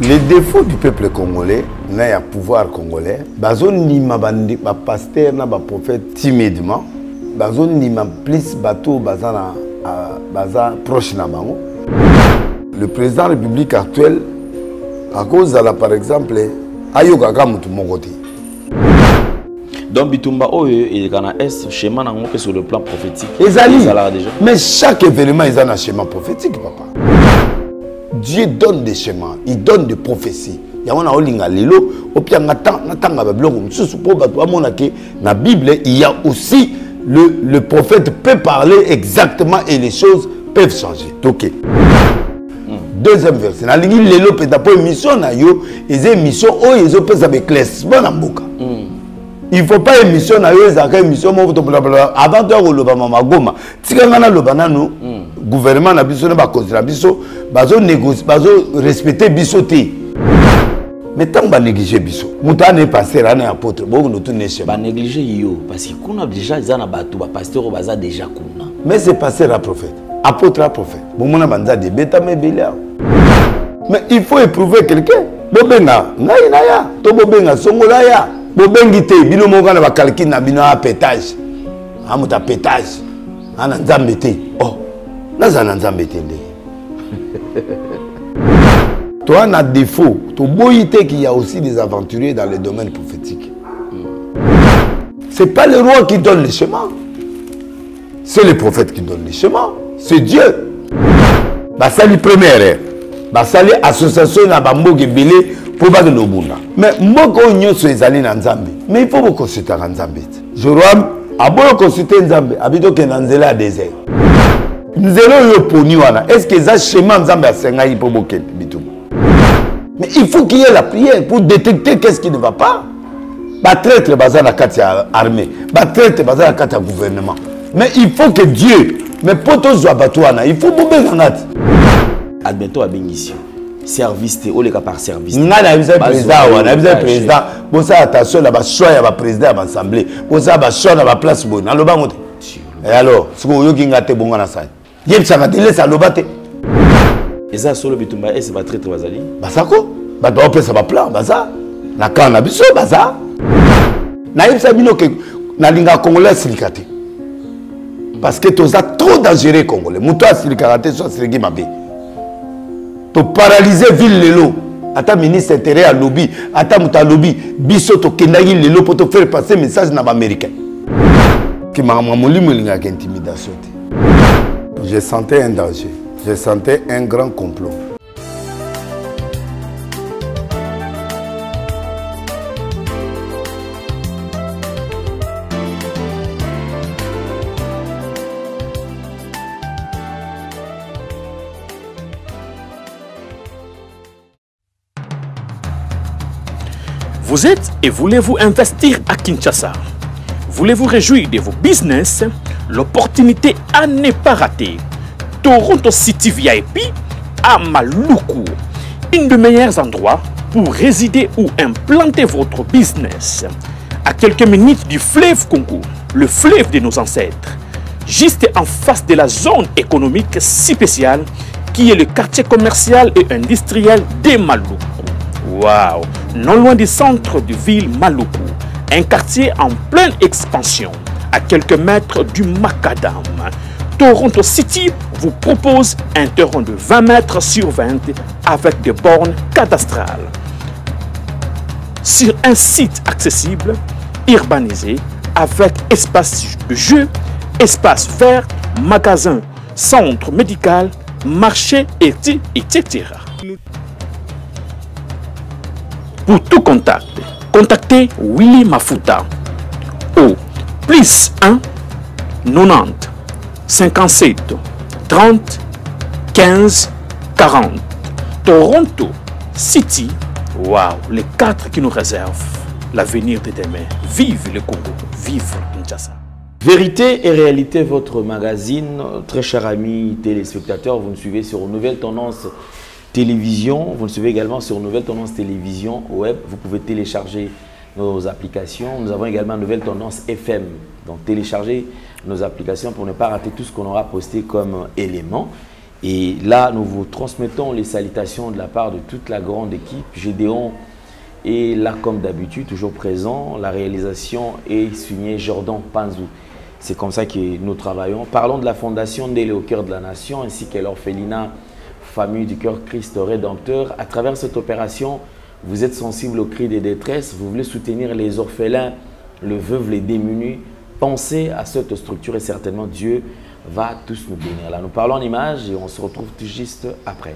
Les défauts du peuple congolais, il y a pouvoir congolais, bazon nima bandi ba pasteur na ba prophète timidement, bazon nima plus bateau bazana baza proche na bango. Le président de la République actuelle, à cause de la par exemple, ayoka kamutu mokoti. Donc Bitumba il y a un schéma sur le plan prophétique. Mais chaque événement il y a un schéma prophétique, papa. Dieu donne des schémas, il donne des prophéties. Il y a la Bible, il y a aussi le prophète peut parler exactement et les choses peuvent changer. Ok. Deuxième verset. Il ne faut pas une mission une mission avant de gouvernement na biso na ba kontra biso bazo négocier bazo respecter biso té mais tant ba négliger biso muta ne passer ana apôtre bo no tout nation ba négliger yo parce que kuna déjà ils na bato ba pasteur baza déjà kuna mais c'est passer à prophète apôtre à prophète bon mona banza de beta me belia mais il faut éprouver quelqu'un bobenga ngai na ya to bobenga songola ya bobengi te bino moka na ba calcul na bino a pétage amuta pétage ana nzambe te oh toi, on a défaut. Tu as qu'il y a aussi des aventuriers dans le domaine prophétique. Ce n'est pas le roi qui donne les chemins. C'est le prophète qui donne les chemins. C'est Dieu. C'est la première. C'est l'association de Bambo qui est pour pas de l'Obunda. Mais il faut consulter Nzambe. Joram, a consulter Nzambe, habito que Nanzela a désert. Est-ce que ça schéma mais il faut qu'il y ait la prière pour détecter qu'est-ce qui ne va pas. Traître bazar la carte armée, traître bazar la carte gouvernement. Mais il faut que Dieu, mais pour tous il faut que Dieu. Admettons à bénédiction. Service, au les cas par service. On a besoin de président. Bon ça attention là, choix ya président à l'assemblée. Bon ça choix à la place bonne. Et alors, ce que vous avez bon na ça. Yem ça va délai ça lobate. Et ça solo Bitumba et c'est pas très bazali. Basako, ba do pe ça va plan baza. Na kana biso baza. Na yem ça bino que na linga congolais silikate. Parce que tu as trop dangereux congolais. Muto silikate so siligi mabe. To paralyser ville lelo. Ata ministre intérieur à lobby, ata muta lobby, biso to kendagi lelo pour te faire passer message na ba américain. Qui m'a intimidation. Je sentais un danger. Je sentais un grand complot. Vous êtes et voulez-vous investir à Kinshasa? Voulez-vous réjouir de vos business? L'opportunité à ne pas rater. Toronto City VIP à Maluku. Un des meilleurs endroits pour résider ou implanter votre business. À quelques minutes du fleuve Congo, le fleuve de nos ancêtres. Juste en face de la zone économique si spéciale qui est le quartier commercial et industriel de Maluku. Waouh! Non loin du centre de ville Maluku. Un quartier en pleine expansion, à quelques mètres du Macadam. Toronto City vous propose un terrain de 20 mètres sur 20 avec des bornes cadastrales. Sur un site accessible, urbanisé, avec espace de jeu, espace vert, magasin, centre médical, marché, etc. Pour tout contact, contactez Willy Mafuta au plus 1 90 57 30 15 40. Toronto City, waouh, les 4 qui nous réservent l'avenir de demain. Vive le Congo, vive Kinshasa. Vérité et réalité, votre magazine, très chers amis téléspectateurs, vous nous suivez sur Nouvelle Tendance Télévision, vous nous suivez également sur Nouvelle Tendance Télévision Web, vous pouvez télécharger nos applications, nous avons également Nouvelle Tendance FM, donc téléchargez nos applications pour ne pas rater tout ce qu'on aura posté comme élément. Et là, nous vous transmettons les salutations de la part de toute la grande équipe. Gédéon est là comme d'habitude, toujours présent. La réalisation est signée Jordan Panzou. C'est comme ça que nous travaillons. Parlons de la fondation Ndélé au cœur de la nation ainsi que l'orphelinat Famille du cœur Christ Rédempteur. À travers cette opération, vous êtes sensible aux cris des détresses. Vous voulez soutenir les orphelins, les veuves, les démunis. Pensez à cette structure et certainement Dieu va tous nous bénir. Là, nous parlons en images et on se retrouve tout juste après.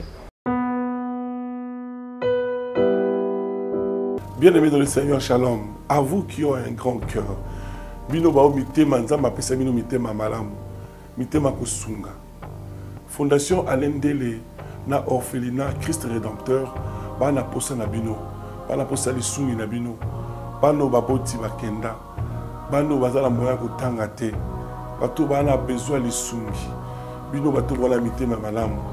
Bien-aimés dans le Seigneur, shalom. À vous qui ont un grand cœur. Bino bao mitema nzamba pesa bino mitema malamu. Mitema kusunga. Fondation Alain Ndélé na orphelinat Christ Rédempteur bana posa na bino. Bana posa lisungi na bino. Bano baboti bakenda. Bano bazala moya kotanga te. Bato bana besoin lisungi. Bino bato wala mitema malamu.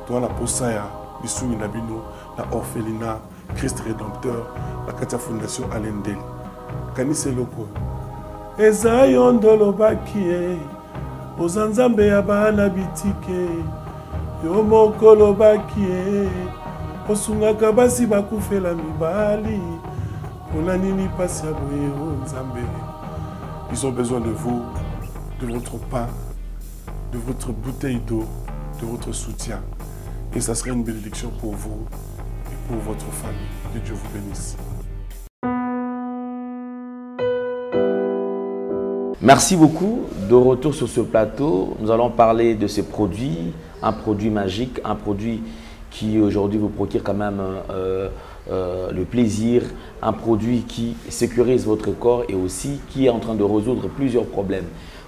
To wana posa ya lisungi na bino na orphelinat Christ Rédempteur la Katia Fondation Alain Ndélé. Kanise loko. Eza yondolo bakie Ozanzambe ya bana bitike Yo mokolo bakie Osungaka basi bakufela mibali Pona nini pasi ya boye Nzambe. Ils ont besoin de vous, de votre pain, de votre bouteille d'eau, de votre soutien. Et ça serait une bénédiction pour vous et pour votre famille. Que Dieu vous bénisse. Merci beaucoup. De retour sur ce plateau, nous allons parler de ce produit, un produit magique, un produit qui aujourd'hui vous procure quand même le plaisir, un produit qui sécurise votre corps et aussi qui est en train de résoudre plusieurs problèmes.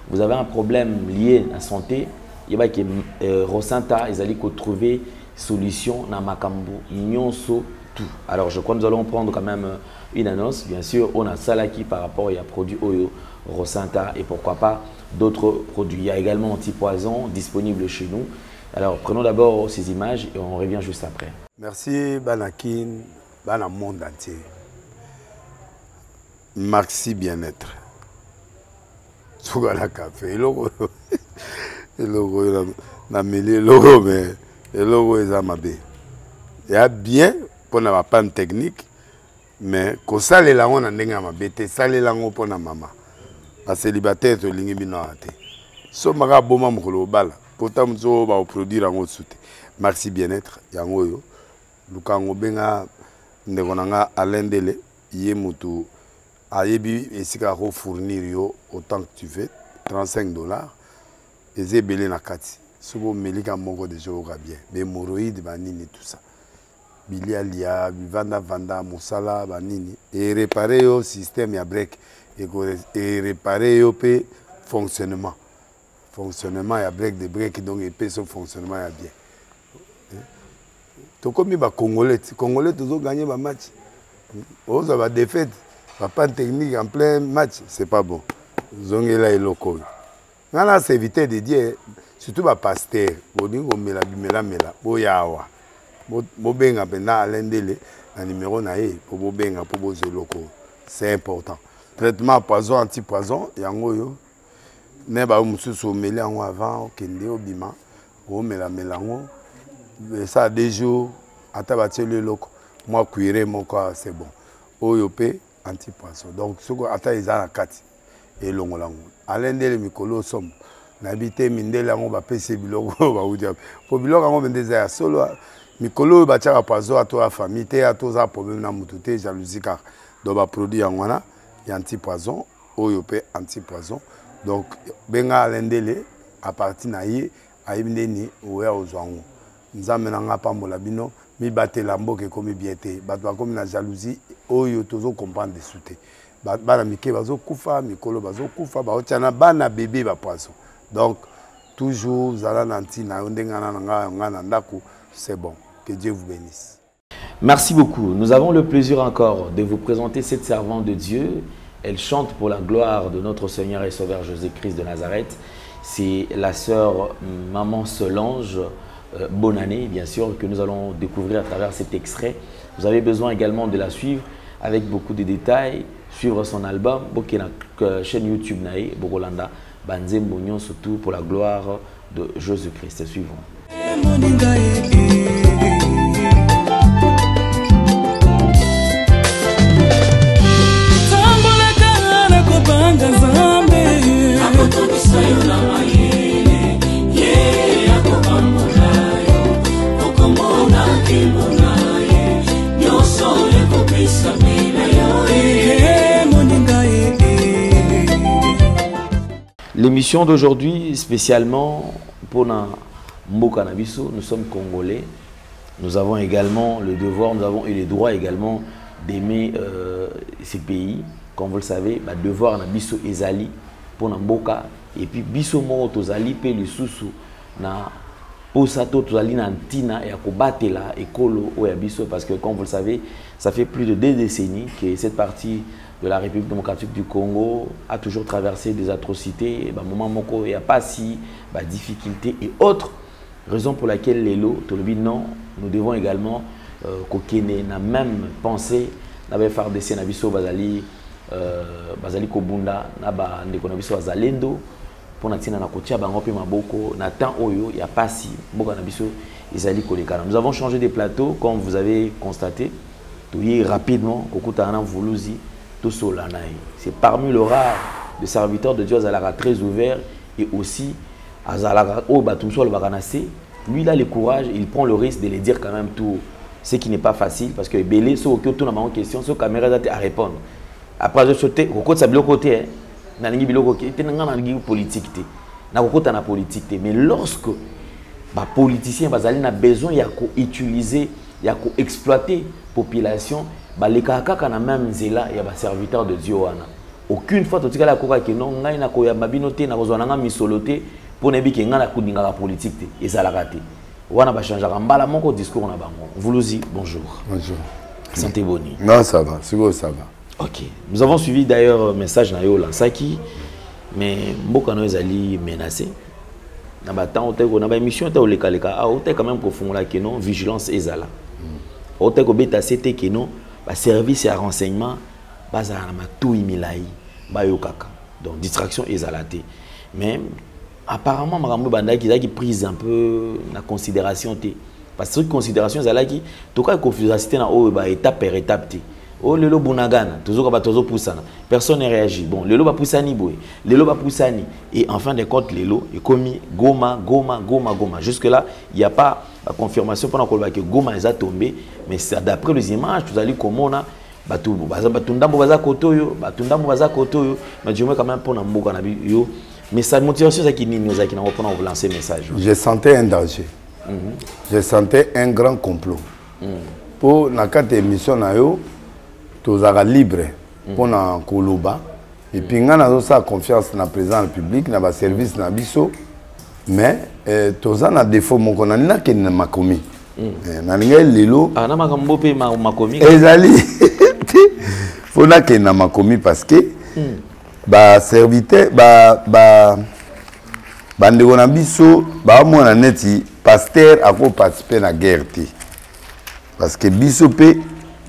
Vous avez un problème lié à la santé, il y a que Rosanta, ils allaient trouver solution dans Makambo, Nyonso, tout. Alors je crois que nous allons prendre quand même une annonce. Bien sûr, on a Salaki par rapport à produit Oyo, Rosanta et pourquoi pas d'autres produits. Il y a également anti-poison disponible chez nous. Alors prenons d'abord ces images et on revient juste après. Merci Banakin, Bana monde entier. Maxi bien-être. Sougala café, logo, logo na mêlé logo mais logo est amabé. Il y a bien pour na panne technique mais ko sale la on ndenga mabete sale la ngo pona mama. La célibataire to lingi bino ate. So maga boma mukolo bala. Pourtant zo ba produire en soute. Maxi bien-être yango yo. Lukango benga ndekonanga Alain Ndélé yé mutu ayebi esika ko fournir yo autant que tu veux $35 et zebele na kati. Sobo melika moko de jour bien. Be hémorroïdes banini tout ça. Bilialia, vanda musala banini et réparer yo système ya break et réparer yo pe fonctionnement ya break de break donc et pe son fonctionnement ya bien. To comme ba congolais toujours gagner ba match. On va défaite, pas technique en plein match, c'est pas bon. Zongela et loco. Nana c'est éviter de dire surtout ba pasteur, boningo mela boyawa. Bobenga pena Alain Ndélé un numéro naé pour bobenga pour boze loco. C'est important. Traitement poison anti-poison yango yo. Ne ba mususu meli yango avant kende obima o melango. Ça a des jours atabati le loco. Moi cuire mon corps c'est bon. Oyopé anti-poison. Donc ce que ata izana kati et longolango. Alain Ndélé mikolo somme. N'habité mindela ngo ba pese biloko ba udia. Po biloko ngo bendeza solo mikolo ba tchaka poison à toi famille te à toi problème na mututé jalousie car do ba produit ngwana ya anti-poison oyopé anti-poison. Donc benga Alain Ndélé à partir na ye ayibindeni oya ozwango. Nzambe na nga pambola bino mi batela mboke komi biete bato bakomi na jalousie oyo tozo comprendre de souté bana mike bazo kufa mikolo bazo kufa ba otiana bana bébé ba poisson. Donc toujours zala nanti na ndengana nga ngana ndako c'est bon. Que Dieu vous bénisse. Merci beaucoup. Nous avons le plaisir encore de vous présenter cette servante de Dieu. Elle chante pour la gloire de notre Seigneur et Sauveur Jésus-Christ de Nazareth. C'est la sœur Maman Solange. Bonne année, bien sûr, que nous allons découvrir à travers cet extrait. Vous avez besoin également de la suivre avec beaucoup de détails, suivre son album, la chaîne YouTube Nae, Bogolanda, Banzem Bognon, surtout pour la gloire de Jésus-Christ. Suivons. L'émission d'aujourd'hui, spécialement pour Mboka Nabiso, nous sommes Congolais. Nous avons également le devoir, nous avons eu le droit également d'aimer ces pays. Comme vous le savez, le devoir Nabiso Ezali pour Mboka. Et puis, Biso Moro Tozali, pe le Soussou, na Posato Tozali Nantina et Akobatela et Kolo Oyabiso. Parce que, comme vous le savez, ça fait plus de 2 décennies que cette partie de la République démocratique du Congo a toujours traversé des atrocités, moment moko il n'y a pas si difficultés et autres raisons pour laquelle les lots, non, nous devons également kokene na même pensée na faire des na biso bazali kobunda na ba ndeko na biso bazalendo pour natina na kotia bango pe maboko na temps oyo il n'y a pas si mboka na biso ezali kolekana. Nous avons changé de plateau comme vous avez constaté, tout y rapidement kokutana Vuluzi. C'est parmi le rare de serviteurs de Dieu Azalara très ouvert et aussi Azalara au Batumsol Baranase. Lui, il a le courage, il prend le risque de les dire quand même tout, ce qui n'est pas facile parce que Belé, ce que tout le monde question, ce caméra à répondre. Après, je sautais, au côté de l'autre côté, dans le politique, dans le politique, mais lorsque les politiciens ont besoin d'utiliser, d'exploiter la population, les kaka na même zela ya ba serviteur de Dieu wana aucune fois to tikala koka ke non ngai na ko ya mabinote na kozwana nga misolote pour nebi ke nga na kudinga la politique te ezala raté wana ba changer mbala moko discours na bango. Vuluzi, bonjour. Bonjour. Santé boni. Non, ça va, c'est bon, ça va. OK. Nous avons suivi d'ailleurs message na yo lansaki mais mboka no ezali menacé na ba temps oteko na ba émission ta oleka leka a ote quand même ko fungola ke non vigilance ezala oteko beta c'était ke non service et renseignement bazala na matui milai bayokaka donc distraction ezalate mais apparemment makambo bandaki zaki prise un peu na considération te parce que considération ezalaki toka confusation na o ba étape par étape te o lelo bunagana tozoka ba tozo pusana personne ne réagit bon lelo ba pusani boy lelo ba pusani et en fin de compte lelo est commis Goma jusque là il y a pas la confirmation pendant que Goma est tombé mais c'est d'après les images vous allez comment on a batundambo baza kotoyo mais je me quand même pour na mboka na yo mais sa motivation c'est qui nini ozaki na pour vous lancer message. Je sentais un danger. Je sentais un grand complot. Pour na carte émission na yo tozara libre pour na koloba et puis nga na ça confiance na président public na ba service na biso mais toza na défaut moko na nina ke na makomi na ninga lelo na makambo pe makomi ezali fona ke na makomi parce que ba serviteur ba ndeko na biso ba mona neti pasteur ako participer na guerre te parce que biso pe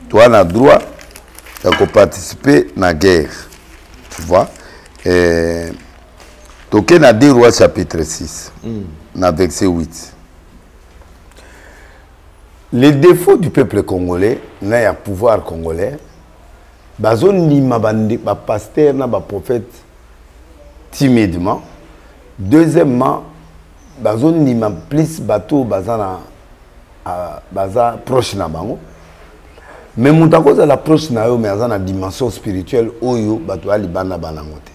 toi na droit de participer à la guerre. Tu vois? Donc, on a 2 Rois chapitre 6, dans verset 8. Les défauts du peuple congolais, il y a un pouvoir congolais, bazon ni ma pasteur, na ba prophète timidement. Deuxièmement, bazon ni ma plus bateau bazana baza proche na bango. Mais mon d'accord c'est l'approche na yo mais dans la dimension spirituelle oyo bato ali bana banangote.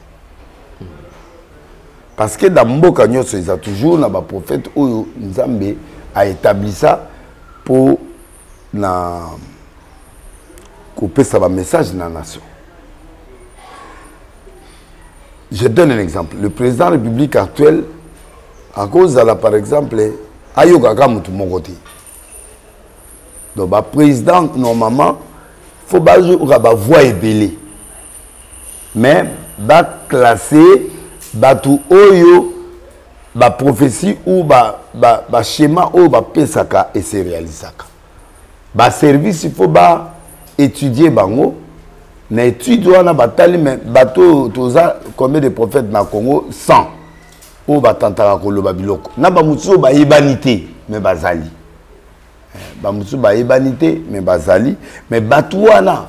Parce que dans mboka nyonso ils a toujours na ba prophète oyo Nzambe a établi ça pour na couper ça ba message na nation. Je donne un exemple. Le président de la République actuelle à cause de la par exemple ayoka ka mutu mokote. Donc, le président, normalement, il faut que la voix est belée. Mais, il faut classer tout la prophétie ou le schéma ou le PSAK et se réaliser. Le service, il faut étudier. Mais étudier, combien de prophètes dans le Congo 100 ou batantara ko loba biloko. Na ba mutso ba yebanité. mais bazali. Bamusu ba ebanité mais bazali, mais batouana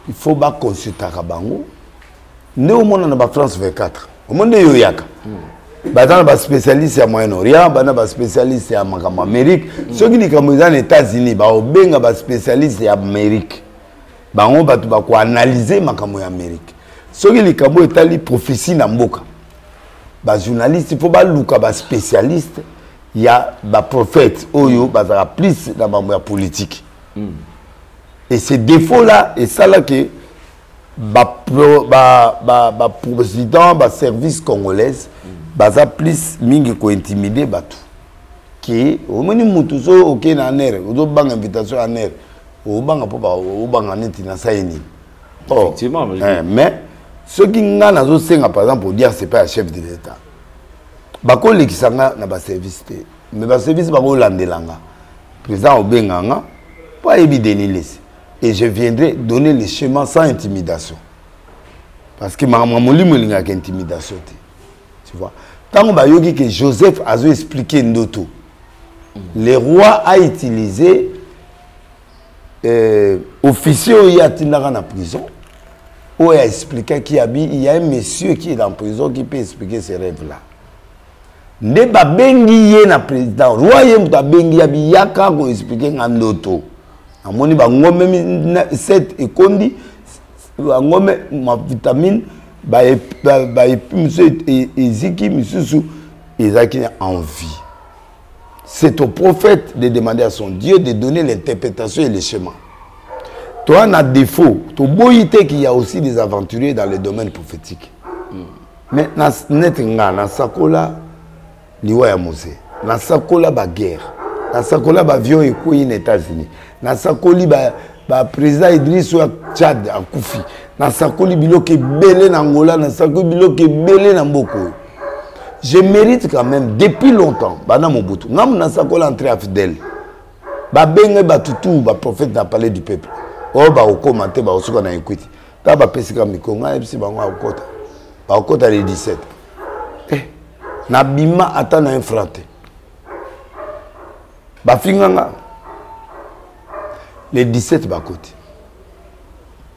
il faut ba consulter bango. Ne au monde na France 24. Au monde yo yaka. Bazana ba spécialiste à Moyen-Orient, bana ba spécialiste à Amérique. Ceux qui sont aux États-Unis, ba obenga ba spécialiste à Amérique. Bango batu ba ko analyser makambo ya Amérique. Ceux qui sont etali prophétie na mboka. Ba journaliste, il faut ba luka ba spécialiste. Il y a des prophètes oyo bazara plus dans la politique. Et ces défauts là et ça là que président ba service congolaise baza plus mingi ko intimider batu. Qui au moni mutu so OK na ner, ozo banga invitation à ner. O banga po ba o banga neti na saini. Effectivement, mais ceux qui ngana zo senga par exemple pour dire c'est pas un chef de l'État. Bako lekisanga na ba service te mais ba service bako landelanga président obenganga pas évidemment laisser et je viendrai donner les schémas sans intimidation parce que maman molimo linga ka intimidation te tu vois tant ba yoki que Joseph a expliqué ndoto le roi a utilisé officier y a tindaka na prison où il a expliqué qu'il y a un monsieur qui est en prison qui peut expliquer ces rêves là. Ne ba bengi ye na président roi ye muta bengi ya biyaka ko expliquer ngandoto amoni ba ngome 7 ekondi ba ngome ma vitamine ba monsieur eziki misusu ezaki en vie. C'est au prophète de demander à son Dieu de donner l'interprétation et les schémas. Toi on a défaut, to boyité qu'il y a aussi des aventuriers dans le domaine prophétique. Mais na net nga na sakola liwa ya Mose na sakola ba guerre na sakola ba avion ekoyi na États-Unis na sakoli ba président Idriss wa Tchad akufi na sakoli biloke belé na Angola na sakoli biloke belé na Mboko. Je mérite quand même depuis longtemps bana Mobutu ngam na sakola entré à fidèle ba benge ba tutu ba prophète na palais du peuple o ba commenter ba osoka na equity ta ba pesika mikonga ebisi bango akota ba akota les 17 na bima ata na infraté ba finganga les 17 ba côté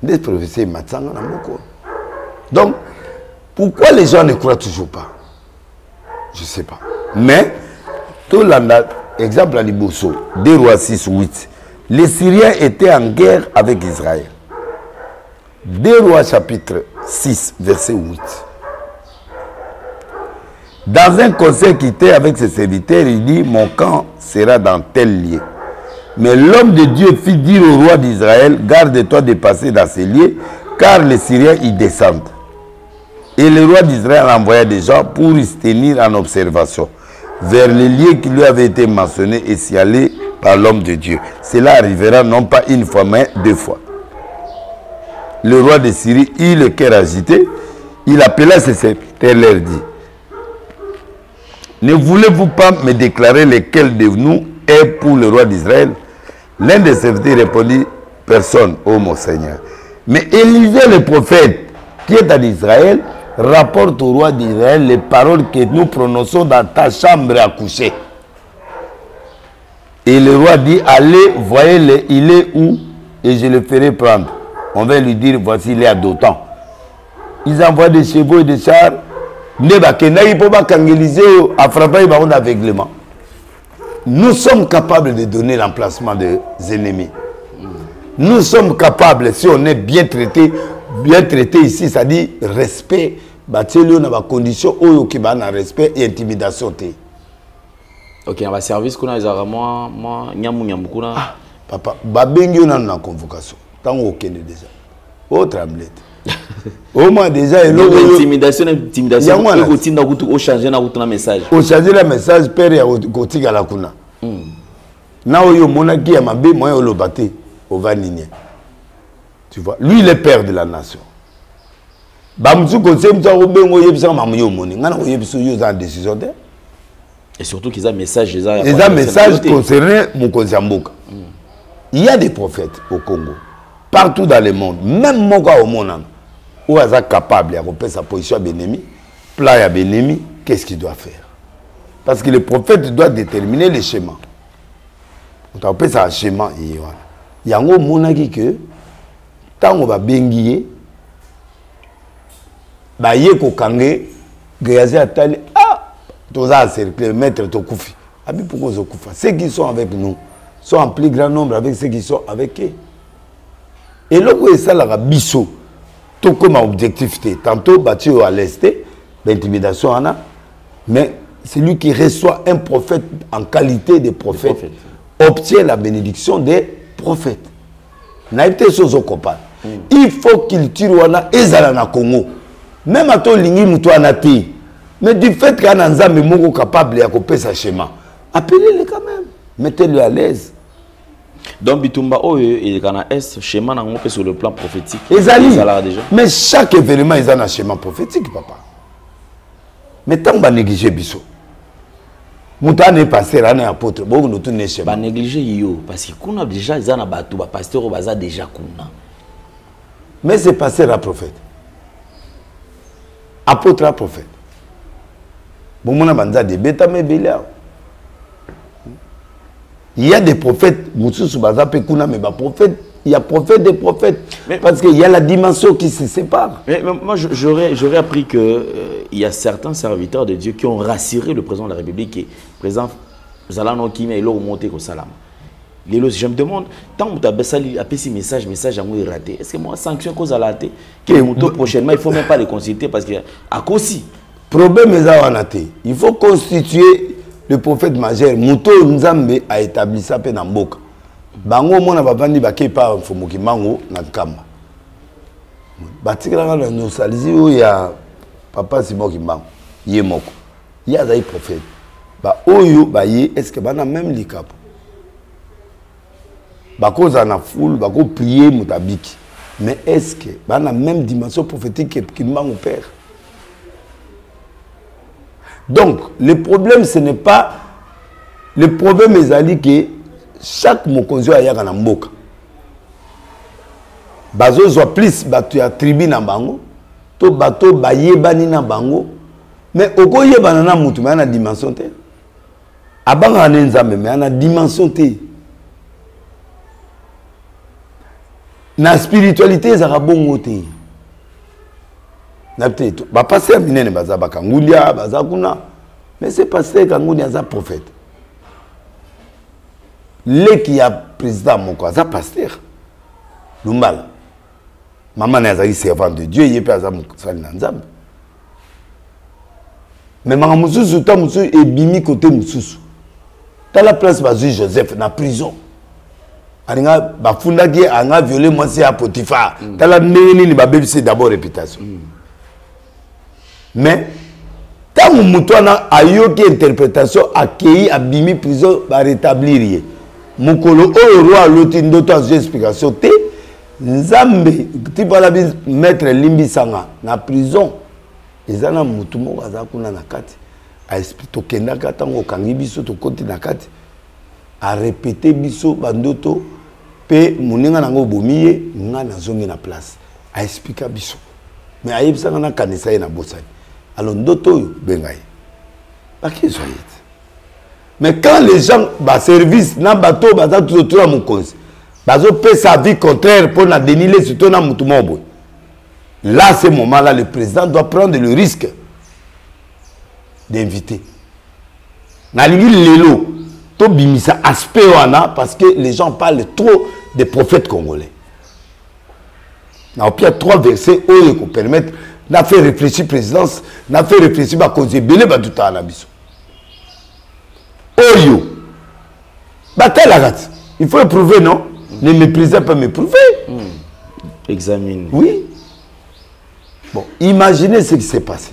des professeurs matsanga na moko. Donc pourquoi les gens ne croient toujours pas? Je sais pas, mais tout l'anda exemple à Liboso 2 Rois 6:8 les Syriens étaient en guerre avec Israël. 2 Rois chapitre 6 verset 8. Dans un conseil qui était avec ses serviteurs, il dit, mon camp sera dans tel lieu. Mais l'homme de Dieu fit dire au roi d'Israël, garde-toi de passer dans ces lieux, car les Syriens y descendent. Et le roi d'Israël envoya des gens pour y se tenir en observation vers les lieux qui lui avaient été mentionnés et s'y aller par l'homme de Dieu. Cela arrivera non pas une fois, mais 2 fois. Le roi de Syrie eut le cœur agité. Il appela ses serviteurs et leur dit, ne voulez-vous pas me déclarer lequel de nous est pour le roi d'Israël? L'un des serviteurs répondit, personne, ô mon Seigneur. Mais Élisée le prophète, qui est en Israël, rapporte au roi d'Israël les paroles que nous prononçons dans ta chambre à coucher. Et le roi dit, allez, voyez-le, il est où? Et je le ferai prendre. On va lui dire, voici, il est à d'autant. Ils envoient des chevaux et des chars. Nous sommes capables de donner l'emplacement des ennemis. Nous sommes capables, si on est bien traité ici, ça dit respect, condition respect et intimidation. Ok, on va service qu'on a vraiment ah, papa, babengi on a une convocation. Tant aucun déjà. Autre amulette. Au moins déjà intimidation au changer na message. Au changer le message père ya kotika la kuna. Na oyo monaki ya mabe moyo olobate au vaninye. Tu vois, lui il est père de la nation. Bamzu conseil mtsa obengo yebisa mamuyo moni. Ngana oyebiso yo za décision de. Et surtout qu'ils ont message ils ont message concernant mon Mboka. Il y a des prophètes au Congo. Partout dans le monde, même Moka au monde, où ils sont capables de faire sa position à Benemi, plan à Benemi, qu'est-ce qu'il doit faire? Parce que le prophète doit déterminer les schémas. On appelle ça un schéma. Il y a un mot qui que tant on va bengier, bah yé ko kangé, gazé atali, ah, tous à cercle, maître to koufi. Abi pourquoi zo koufa? Ceux qui sont avec nous sont en plus grand nombre avec ceux qui sont avec eux. Et là où ça la biso, tout comme objectif, tantôt battu à l'est, l'intimidation en a, mais celui qui reçoit un prophète en qualité de prophète obtient la bénédiction des prophètes. Naïpté sozo kopa. Il faut qu'il tire wana ezala na Congo. Même à ton lingi muto anati. Mais du fait qu'il y a un nzambe moko capable de couper sa schéma, appelez-le quand même. Mettez-le à l'aise. Donc Bitumba il y a un schéma sur le plan prophétique. Déjà. Mais chaque événement il y a un schéma prophétique, papa. Mais tant que négliger biso. Mouta n'est passé là, n'est apôtre. Bon, nous tous n'est schéma. Négliger yo parce que qu'on a déjà ils en a battu, pasteur au bazar déjà kuna. Mais c'est passé la prophète. Apôtre à prophète. Bon, mon abanda de bêta mais bélia. Il y a des prophètes, il y a prophète des prophètes, parce qu'il y a la dimension qui se sépare. Mais moi, j'aurais appris qu'il y a certains serviteurs de Dieu qui ont rassuré le président de la République, et le président Zalano Kimi et l'eau monté au salam. Je me demande, tant que tu as ce message à moi raté, est-ce que moi, sanction cause à la tête, prochainement, il ne faut même pas les consulter parce qu'il y a à cause. Problème est il faut constituer le prophète majeur. Mouto Nzambe a établi ça dans Mboka. Bango mona babandi bakepa mfomoki mango na kamba. Batikala na nostalgie o ya papa Simoki Mbango. Yé moko. Ya zai prophète. Ba oyo ba yé est-ce que bana même likapo. Bakoza na foule bako prier mutabiki. Mais est-ce que bana même dimension prophétique que Mbango père? Donc, le problème, ce n'est pas... Le problème est que chaque mokonzo a yaka na mboka. Bazo soit plus batu ya tribu na bango, to bato ba yebani na bango, mais oko yebana na mutu mais na dimension te. Abanga na nzambe mais na dimension te. Na spiritualité za bongo te. Ba passer minene baza bakangulia baza kuna mais c'est passer kangulia za prophète le qui a président moko za pasteur lumbala maman na za servant de Dieu yé pe za mosali na nzambe mais manga mususu ta mususu ebimi côté mususu ta la place bazu Joseph na prison alinga bafundaki anga violer moi c'est à Potiphar ta la nini ni babebisi d'abord réputation. Mais, tant que Moutouana a eu une interprétation, accueilli, abimi, prison, va rétablir. Moukolo, au roi, l'autre, d'autres explications. Nzambe, tu vas la mettre Limbi Sanga, na prison. Ils ont Moutoumou, Azakuna Nakati, a expliqué que Nakatango, Kangibiso, to côté Nakati, a répété Biso, Bandoto, pe Mouninga Nango Bomiye, Nana Zongi na place, a expliqué Biso. Mais Aïb Sanga Kanisa na Bossai. Alors, d'autres, bengaï. Pas qu'ils soient. Mais quand les gens, service, na bateau, baza tout autour à mon cause, bazo paie sa vie contraire pour la déniler sur ton amoutoumombo. Là, à ce moment-là, le président doit prendre le risque d'inviter. Nalingi lelo, to bimisa aspect wana parce que les gens parlent trop des prophètes congolais. Il y a 3 versets qui permettent n'a fait réfléchir présidence, n'a fait réfléchir à cause de Bélé Badouta à l'Abisso. Oyo. Il faut éprouver, non? Ne méprisez pas m'éprouver. Examine. Oui. Bon, imaginez ce qui s'est passé.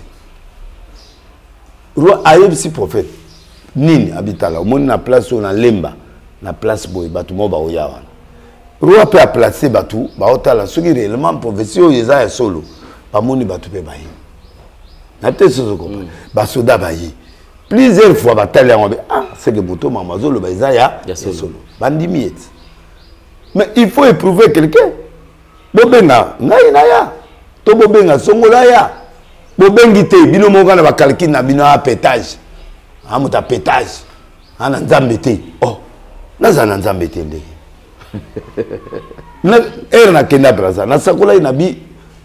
Roi Aïb si prophète. Nini habitala. Au monde na place où on a lemba. Na place boy batu mo ba oyawa. Roi peut a placer batu ba otala. Ce qui réellement prophétie o yeza solo. Bamoni batu pe bayi. Na peut-être ce qu'on comprend. Basoda bayi. Plusieurs fois bataille en c'est que boto mamazo le baïza ya solo. Bandi miet. Mais il faut éprouver quelqu'un. Bobenga ngai na ya. To bobenga songola ya. Bobengi te bino monga na ba calcul na bino a pétage. amuta pétage ana nzambe te oh naza na nzambe te ndenge na er na kenda braza na sakola inabi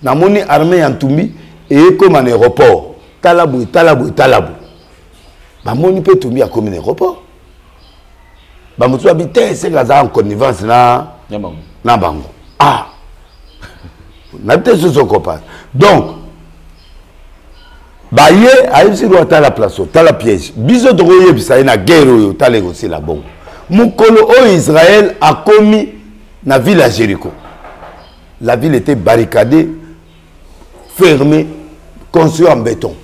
na moni armée ya Ntumbi et comme un aéroport talabu ba moni pe Ntumbi a comme un aéroport ba mutu habité c'est gaza en connivence na bango ah na te so copain donc ba ye ayisi ro ta la place ta la piège biso to ye bisa na guerre yo ta aussi la bombe mukolo o Israël a commis na ville à Jéricho. La ville était barricadée, fermée, construite en béton.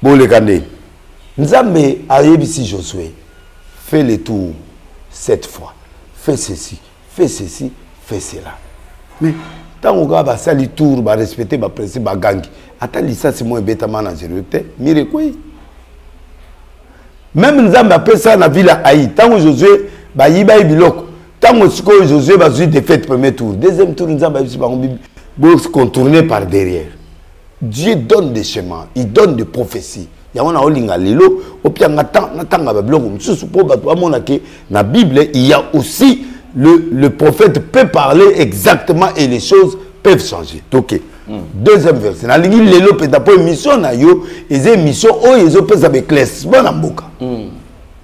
Bon les gars, Nzambe a yebisi Josué, fais le tour 7 fois, fais ceci, fais cela. Mais tant qu'on va faire le tour, va respecter ma principe, va gangi. Attends, ça c'est moi bêtement dans Jéricho. Mire quoi? Même Nzambe a fait ça dans la ville à Haï. Tant que Josué va y aller biloko. Tant que Josué va jouer défaite premier tour, deuxième tour Nzambe va se contourner par derrière. Dieu donne des chemins, il donne des prophéties. Il y a un olinga lelo, au pire natanga bablongo. Msusu po batu amona ke na Bible il y a aussi le prophète peut parler exactement et les choses peuvent changer. OK. Deuxième verset. Na lingi lelo pe tapo mission na yo, eze mission o yezo pe sa éclaircissement na mboka.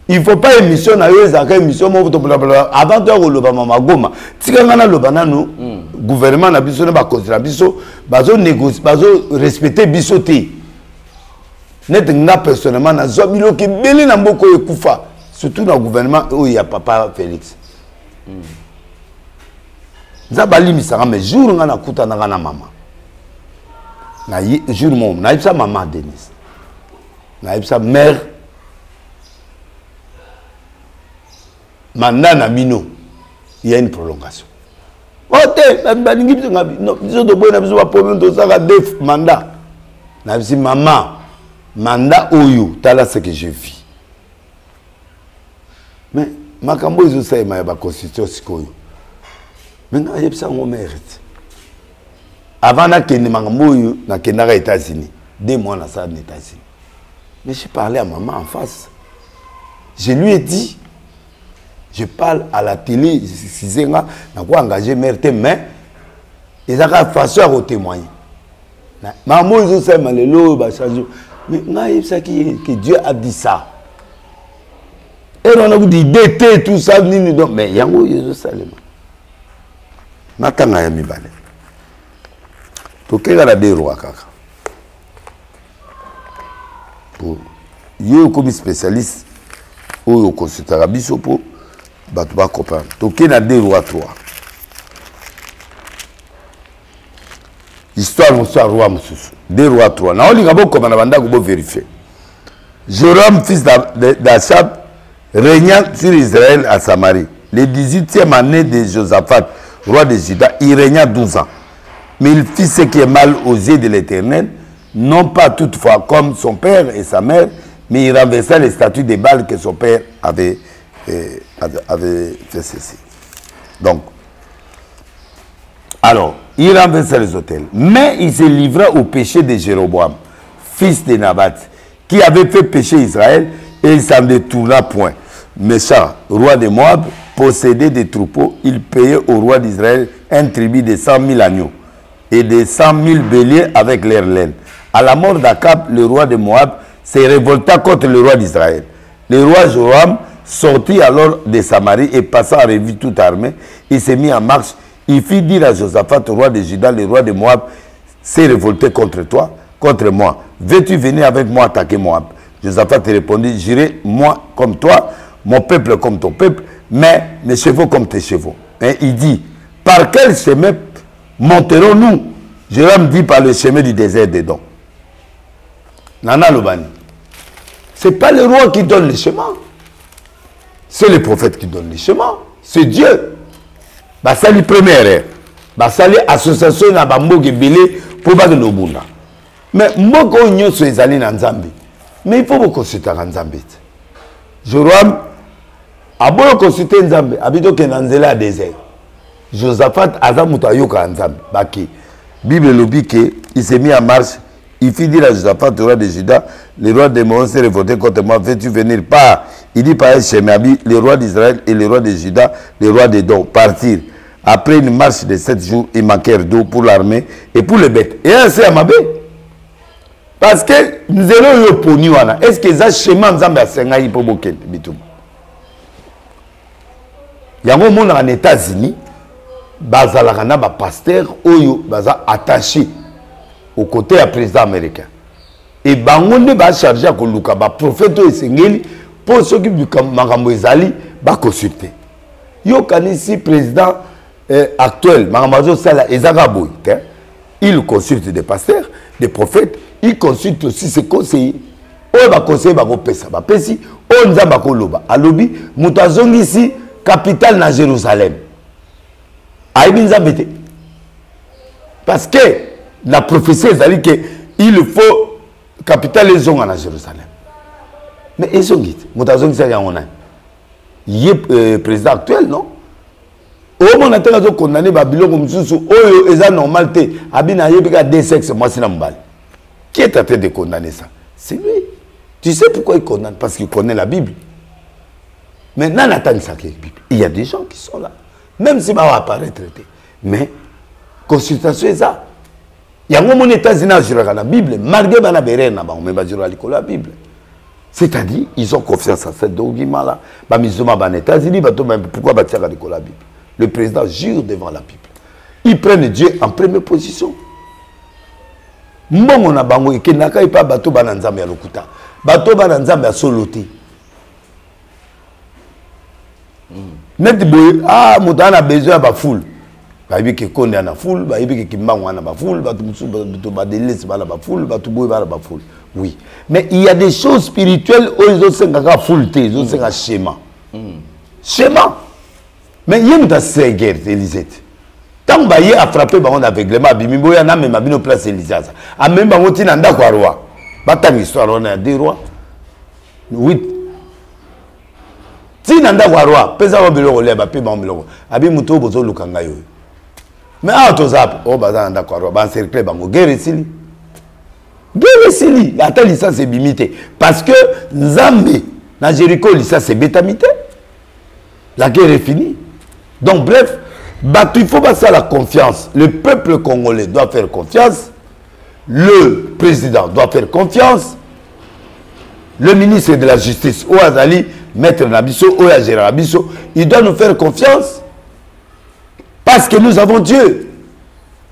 Il ne faut pas émission na yo ezaka émission mo avant de roloba mama goma. Tika ngana loba nanu gouvernement na biso na ba kontra biso bazo négocier bazo respecter biso te. Net nga personnellement na zo biloki beli na mboko ekufa surtout na gouvernement où il y a papa Félix. Zabali misanga mais jour nga na kuta na mama. Na jour mom na ibsa maman Denise. Na ibsa mère mandat na bino, il y a une prolongation. Ok, biso de boy na biso ba problème de ça def mandat. Na biso maman, mandat oyo tala ce que je vis. Mais makambo izo sa ma ba constitution sikoyo. Maintenant il y a ça on mérite. Avant na kende makambo oyo na kenda aux États-Unis, 2 mois na ça aux États-Unis. Mais j'ai parlé à maman en face. Je lui ai dit je parle à la télé, si c'est n'a pas engagé merde, mais ils ont façon à témoigner. Maman, ils ont fait mal, mais que Dieu a dit ça. Et on a dit d'été, tout ça, mais il y a un peu ça. Nathan a mis balai. Pour qu'il y ait des rois, pour yo comme spécialiste, ou consultant biso pour tu vas comprendre. Donc, il y a 2 rois 3. Histoire, bonsoir, roi, monsieur. 2 rois 3. Now, il y a beaucoup de vérifier. Joram, fils d'Achab, régnant sur Israël à Samarie. Le 18e année de Josaphat, roi de Juda, il régna 12 ans. Mais il fit ce qui est mal aux yeux de l'Éternel, non pas toutefois comme son père et sa mère, mais il renversa les statues de Baal que son père avait fait ceci. Donc, alors, il renversa les autels. Mais il se livra au péché de Jéroboam, fils de Nabat, qui avait fait pécher Israël, et il s'en détourna point. Méchant, roi de Moab, possédait des troupeaux, il payait au roi d'Israël un tribut de 100 000 agneaux et de 100 000 béliers avec leur laine. À la mort d'Akab, le roi de Moab, se révolta contre le roi d'Israël. Le roi Joram sortit alors de Samarie et passa en revue toute armée. Il s'est mis en marche. Il fit dire à Josaphat, roi de Juda, le roi de Moab, s'est révolté contre toi, contre moi. Veux-tu venir avec moi attaquer Moab? Josaphat répondit, j'irai moi comme toi, mon peuple comme ton peuple, mais mes chevaux comme tes chevaux. Et il dit, par quel chemin monterons-nous? Joram dit, par le chemin du désert d'Édom. Nana Lobani. Ce n'est pas le roi qui donne le chemin. C'est le prophète qui donne le chemin. C'est Dieu. Bah, c'est la première erreur. Bah, c'est l'association na bamboge belé pour pas de l'obunda. Mais moi, quand on est allé dans Zambie, mais il faut vous consulter en Zambie. Joram, a beau consulter en Zambie, habito que dans le désert. Josaphat Azamuta yoka en Zambie. Baki. Bible le dit qu'il s'est mis en marche. Il fit dire à Josaphat, roi de Juda, le roi de Moab s'est révolté contre moi, veux-tu venir? Pas. Il dit par Shemeabi, le roi d'Israël et le roi de Juda, le roi de Don, partir. Après une marche de 7 jours, ils manquèrent d'eau pour l'armée et pour les bêtes. Et c'est à Mabé. Parce que nous allons le pognon. Est-ce que ça chemin nous a sengaï pour boken bitum? Il y a un monde en États-Unis, bazalakana ba pasteur oyo baza attaché au côté du président américain. Et bangonde ba chargé à koluka ba prophète oyo sengeli pour ceux qui makambo ezali ba consulter. Yo kanisi président actuel makambo sala ezaka boy, il consulte des pasteurs, des prophètes. Il consulte aussi ses conseillers. Oyo ba conseiller ba ko pesa ba pesi o nzamba ko loba alobi mutazongi ici capitale na Jérusalem. Aïbi nzamba te. Parce que la prophétie est que il faut capitale zonga na Jérusalem. Mais ils ont dit mutazongi ça yangona. Il est président actuel non? Au moment où on a condamné Babylone comme ça, oyo eza normal te. Abina yebika deux sexes moi c'est mbali. Qui est en train de condamner ça? C'est lui. Tu sais pourquoi il condamne? Parce qu'il connaît la Bible. Maintenant, on attend ça que la Bible. Il y a des gens qui sont là. Même si va apparaître. Mais, consultation est ça. Il y a un moment où États-Unis a la Bible. Malgré que la Bible. C'est-à-dire, ils ont confiance à cette document-là. Les États-Unis, pourquoi la Bible? Le président jure devant la Bible. Ils prennent Dieu en première position. Mbongo na bango ekenaka ipa bato bana nzambe ya lokuta bato bana nzambe ya solote net boy mutana besoin ba foule ba yibike konde na foule ba yibike kimbango na ba foule bato musu bato ba delese bala ba foule bato boy bala ba foule oui mais il y a des choses spirituelles où ils ont sengaka foule te ils ont senga schéma schéma mais yemta c'est guerre Elisette. Tant que vous a frappé par aveuglement, vous avez même place Élysée. A même vous avez un roi. Vous histoire, on a deux rois. 8. Si vous avez un roi, vous avez un roi, vous avez un roi. Vous avez un roi. Mais vous avez un roi. Vous avez un roi. Guerre ici. Guerre ici. Attends, ça c'est bimité. Parce que Zambé, dans Jéricho, ça c'est bétamité. La guerre est finie. Donc bref, il faut passer la confiance. Le peuple congolais doit faire confiance. Le président doit faire confiance. Le ministre de la Justice, Ouazali, Maître Nabisso, Ouazira Nabisso, il doit nous faire confiance. Parce que nous avons Dieu.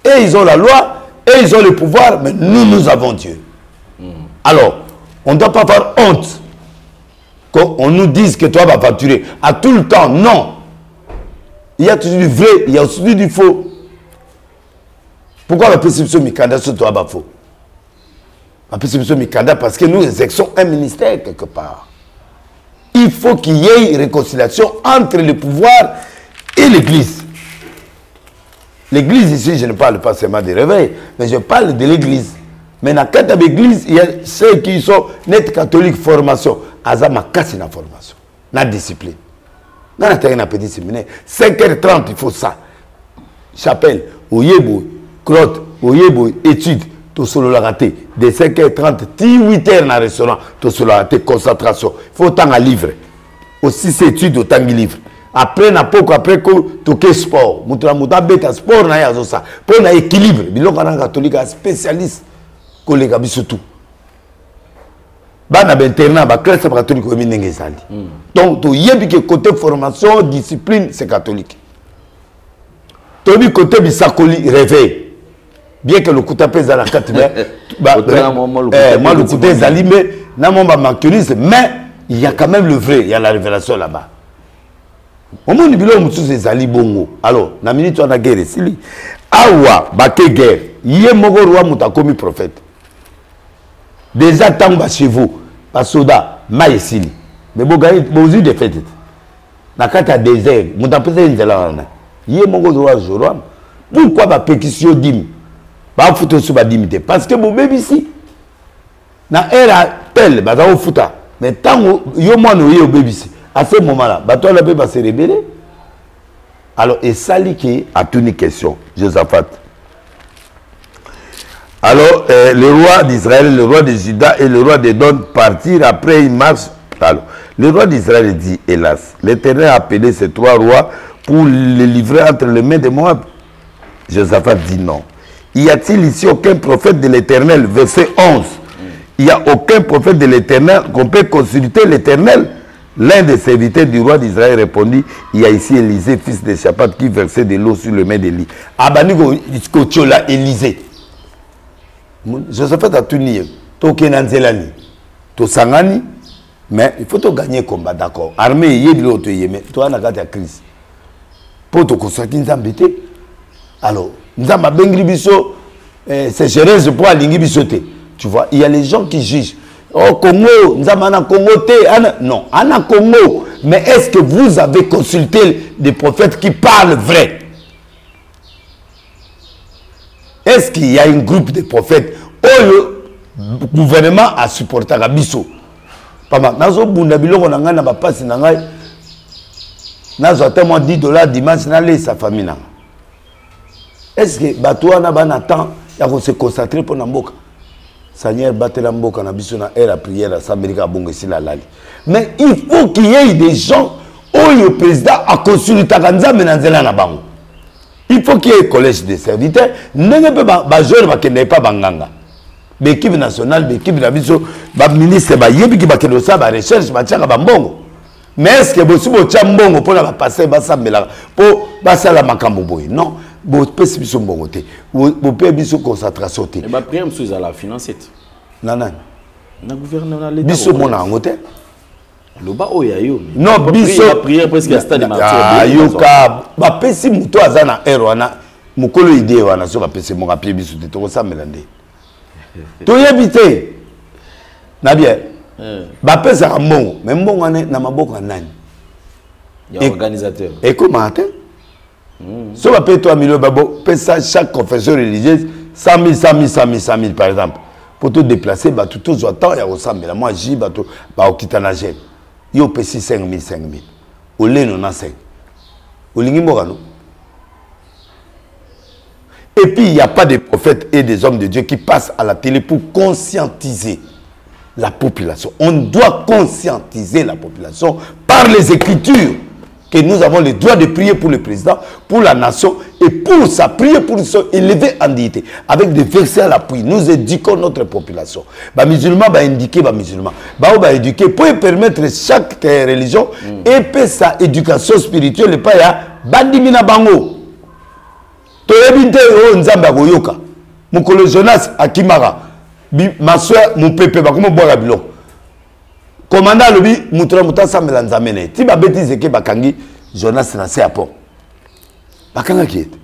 Et ils ont la loi, et ils ont le pouvoir, mais nous avons Dieu. Alors, on ne doit pas avoir honte qu'on nous dise que toi vas facturer. À tout le temps, non. Il y a toujours du vrai, il y a aussi du faux. Pourquoi la perception Mikanda sur toi va faux? La perception Mikanda parce que nous exerçons un ministère quelque part. Il faut qu'il y ait une réconciliation entre le pouvoir et l'Église. L'Église ici, je ne parle pas seulement des réveils, mais je parle de l'Église. Mais dans la l'Église, il y a ceux qui sont net catholiques formation. Azama casse la formation, la discipline. Dans la terre, on a petit séminaire. 5h30, il faut ça. Chapelle, Oyebo, crotte, Oyebo, étude, tout solo la raté. De 5h30, 8h dans le restaurant, tout solo la raté, concentration. Il faut autant à livre. Aussi, c'est étude, autant de livre. Après, na poko, après, tout sport. Moutra beta sport, na yazo ça. Pour na équilibre. Bilon kana catholique, spécialiste, collègue, surtout. Bana internat ba classe catholique au minenge sali. Donc to yebi que côté formation discipline c'est catholique. To bi côté bisakoli réveil. Bien que le kouta pèse à la 4 moi le kouta zali mais na mon ba macurise mais il y a quand même le vrai, il y a la révélation là-bas. Au moins bilo mutu zali bongo. Alors na minute on a guerre sili. Awa ba ke guerre. Yé moko roi muta komi prophète. Déjà tant chez vous, pas soda, maïsili. Mais vous avez des fêtes. Dans le désert, vous avez fait une zélande. Il y a mon droit Joram. Pourquoi ma pétition dim? Pas foutre sur ma dimité. Parce que mon bébé ici, dans l'air appel, bah ça fout. Mais tant que yo moi nous y au bébé ici, à ce moment-là, bah toi la bébé va se révéler. Alors et ça qui a toute une question, Josaphat. Alors, le roi d'Israël, le roi de Juda et le roi d'Édom partirent après une marche. Alors, le roi d'Israël dit, hélas, l'Éternel a appelé ces 3 rois pour les livrer entre les mains de Moab. Josaphat dit non. Y a-t-il ici aucun prophète de l'Éternel? Verset 11. Il n'y a aucun prophète de l'Éternel qu'on peut consulter l'Éternel. L'un des serviteurs du roi d'Israël répondit, il y a ici Élisée, fils de Shaphat, qui versait de l'eau sur le mains d'Élie. Abanigo, Tiola, Élisée. Josaphat a tout nié. Tokenanzelani. Tosangani. Mais il faut gagner le combat, d'accord. Armée, il y a de l'autre, mais toi, on a gagné la crise. Pour te consacrer, nous avons été. Alors, nous avons bengri biso, c'est géré pour aligner bisoté. Tu vois, il y a les gens qui jugent. Oh, Congo, nous avons un Congo. Non, un Congo. Mais est-ce que vous avez consulté des prophètes qui parlent vrai? Est-ce qu'il y a un groupe de prophètes où le gouvernement a supporté la biso? Pas mal. Nazo bundabilo on a ngana ba passe na ngai. Nazo tellement $10 dimanche na les sa famille na. Est-ce que bato na bana temps ya ko se concentrer pour na mboka? Seigneur batela mboka na biso na la prière à Amerika bongo sila lali. Mais il faut qu'il y ait des gens où le président a consulté Nzambe na nzela na bango. Il faut qu'il y ait un collège de serviteurs. N'est pas joueur qui n'est pas banganga. L'équipe nationale, l'équipe de biso, le ministre, il y a des recherche, mais est-ce que vous avez un bon pour passer pour passer la macambo? Non, vous pouvez vous concentration. Mais la prière, c'est la finance. Non, le gouvernement, biso mon angote. Le bas au yayo. Non, biso la prière presque à stade de martyr. Ayoka, ba pesi muto azana erwana, mukolo idée wana so ba pesi mon papier biso to ça melande. To yebite. Na bien. Ba pesa mbongo, mais mbongo ane na maboko nani? Il y a organisateur. Et comment te? So ba paye 3 millions babo, pesa chaque confession religieuse 100 000 par exemple. Pour te déplacer, bah tout aux temps il y a ressemble. Moi j'y bah tout bah au kitanagène. Yo pesi 5 000. Au lait non a 5. Au lingi morano. Et puis il n'y a pas de prophètes et des hommes de Dieu qui passent à la télé pour conscientiser la population. On doit conscientiser la population par les Écritures que nous avons le droit de prier pour le président, pour la nation et pour sa prière pour se élever en dignité. Avec des versets à l'appui, nous éduquons notre population. Les musulmans vont indiquer les musulmans. Ils vont éduquer pour permettre chaque religion et pour sa éducation spirituelle et pas ya bandimina bango. Toyebinte o nzamba goyoka. Mukolo Jonas akimara. Ma soeur mon pépé ba comment boire biloko. Commandant lobi mutra mutasa melanzamene. Ti ba bêtise ke bakangi Jonas na se apo. Bakanga kiete.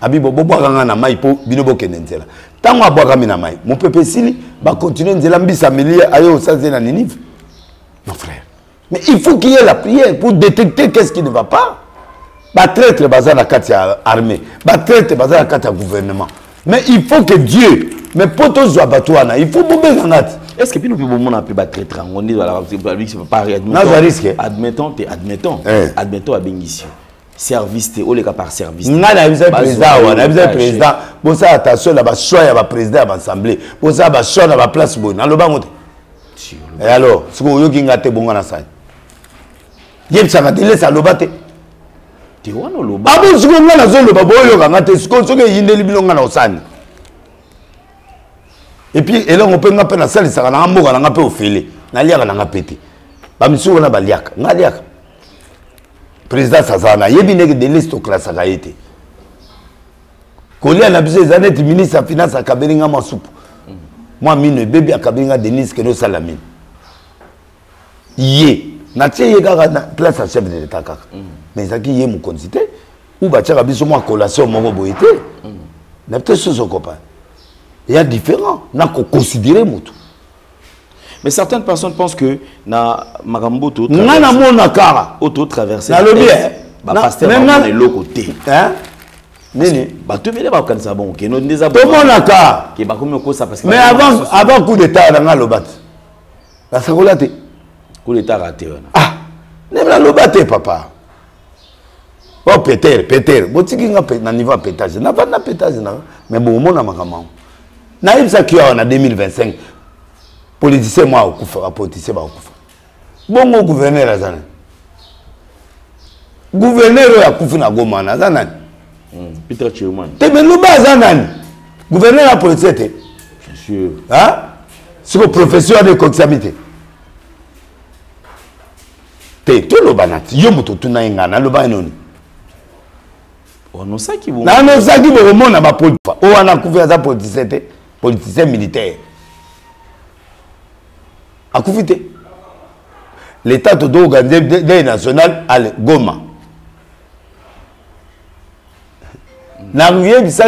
Abi bobo boanga na mai po bino bokende nzela. Tango aboaka mina mai. Mon pépé sili ba continuer nzela mbisa melia ayo saze na Ninive. Mon frère. Mais il faut qu'il y ait la prière pour détecter qu'est-ce qui ne va pas. Ba traître bazar la carte armée. Ba traître bazar la carte gouvernement. Mais il faut que Dieu, mais pour tous les batouana, il faut bomber en nat. Est-ce que nous pouvons appeler ba traître? On dit voilà, c'est pas admettons. Admettons à Bengici. Service te au les cas par service. On a besoin président, bon ça attention là bas choix ya ba président à l'assemblée. Bon ça ba choix na ba place bonne. Na loba mote. Et alors, ce que yo kingate bonga na sai. Yeb ça va te laisser loba te. Ti wana loba. Abo ce que on a zo loba boyo kangate ce que yindeli bilonga na osani. Et puis et là on peut ngape na salle ça na mboka na ngape ofele. Na liaka na ngapete. Ba misu na ba liaka. Ngaliaka. Président Sazana, il y a des listes au classe à Gaïté. Kolia n'a besoin d'être ministre de Finance à Kaberinga Masoup. Moi, mine bébé à Kaberinga Denis Keno Salamine. Yé, n'a pas de place à chef de l'État. Mais ça qui est mon concité, ou bâtir à bisou moi collation mon boité. N'a pas de choses au copain. Il y a différents, n'a qu'à considérer mon tout. Mais certaines personnes pensent que na magambo tout traversé. Ba pasteur ba le côté. Hein? Nini? Ba tu mele ba kanisa bon ke no ndeza ba. Comment naka? Ke ba komi ko ça parce que. Mais avant coup d'état na lobat. La sakolate. Coup d'état raté. Ah. Nem la lobate papa. Oh Peter. Botiki nga na niveau pétage. Na pas na pétage na. Mais bon mon na makamam. Naïm ça qui en 2025. Politicien moi okufa, politicien ba okufa. Bongo gouverneur azana. Gouverneur ya kufa na Goma na azana. Peter Chirman. Te meluba azana. Gouverneur la politique. Bien sûr. Hein? C'est le professeur de conformité. Te tout le banat. Yo muto tuna ingana lo ba noni. On ça qui vous. Na no ça qui vous mona ba politique. O ana kufa za politicien militaire. A kufite. L'État doit organiser des nationales à Goma.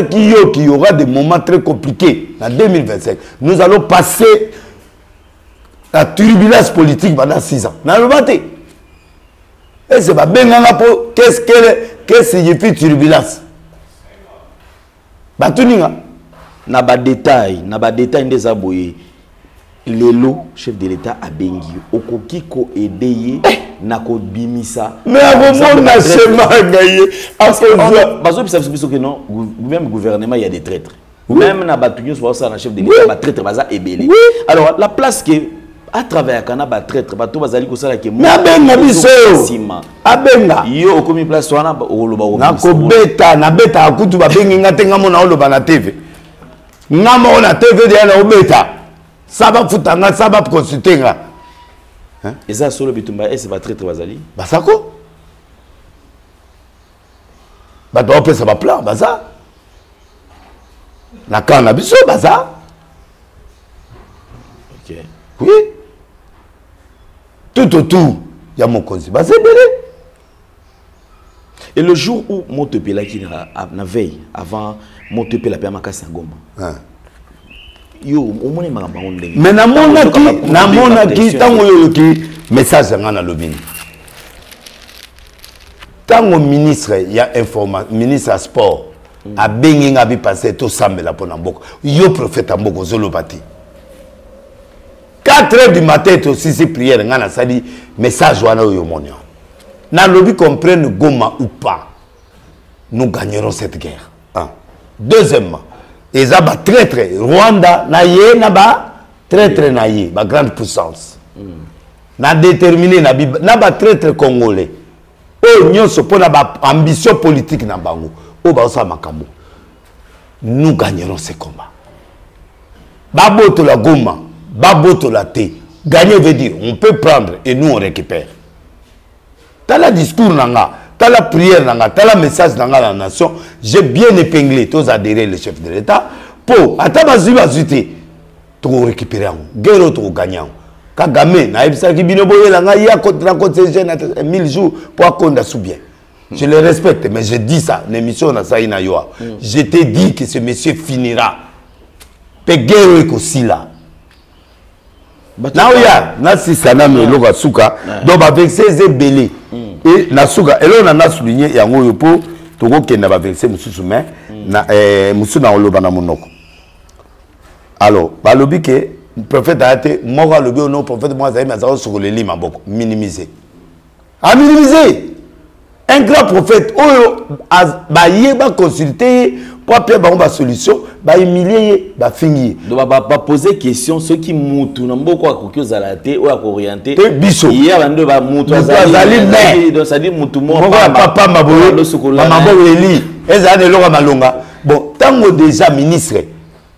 Qu'il y aura des moments très compliqués en 2025. Nous allons passer la turbulence politique pendant 6 ans. Et c'est pas bien. Qu'est-ce que signifie turbulence? Na ba détail des aboyés. Lelo chef de l'État a bengi okoki ko aider na ko bimisa mais avant mon achèvement gagné parce que non même gouvernement il y a des traîtres même na batunyo soit ça na chef de l'État ba traître baza ebele alors la place que à travers kana ba traître bato bazali ko sala ke na benga biso abenga yo okomi place wana oloba na ko beta na beta akutu ba bengi ngatenga mona oloba na TV ngama ona TV de na obeta ça va foutre ça va consulter nga et ça solo bitumba et c'est pas très bazali basako ba doit penser ça va plan baza la kana biso baza OK oui tout autour il y a mon conseil baza belé et le jour où Montepela qui na veille avant Montepela pe makasi ngoma yo omone makamba ndenge mais namona ki tango yo ki message ngana lobini tango ministre ya ministre à sport a bengi nga bi passer to sambela pona mboko yo prophète mboko zolobati 4h du matin to sisi prière ngana sali message wana yo monyo na lobi comprendre Goma ou pas nous gagnerons cette guerre. Deuxièmement, ils ont très très Rwanda na yé na ba très très na yé ba grande puissance. Na déterminé na ba très très congolais. Oh nyonso pona ba ambition politique na bango. Oh ba osa makambo. Nous gagnerons ce combat. Baboto la Goma, baboto la té. Gagner veut dire on peut prendre et nous on récupère. T'as le discours nanga, t'as la prière nanga, t'as le message nanga la nation. J'ai bien épinglé tous adhérés le chef de l'État pour atabazuité to récupérer en guerre to gagner. Kagame na ebisa ki binoboye langa ya contre 1000 jours pour konda sous bien. Je le respecte mais je dis ça l'émission na ça ina yoa. Je te dis que ce monsieur finira. Pe guerre ko sila. Naoya nasi sana me loka suka donc avec ces belé et na suka et là on a souligné yango yopo toko kenda ba verser mususu mais na musu na oloba na monoko alors ba lobi ke prophète a été mort lobi au nom prophète moi ça mais ça sur le lit maboko minimiser a minimiser un grand prophète oyo ba yeba consulter pour appeler ba solution ba humilier ba finir donc ba poser question ceux qui mutu na mboko akoki ozalate ou akorienter biso hier bando ba mutu azali mais donc ça dit mutu mo papa maboyo maman eli ezali de loka malonga bon tango déjà ministre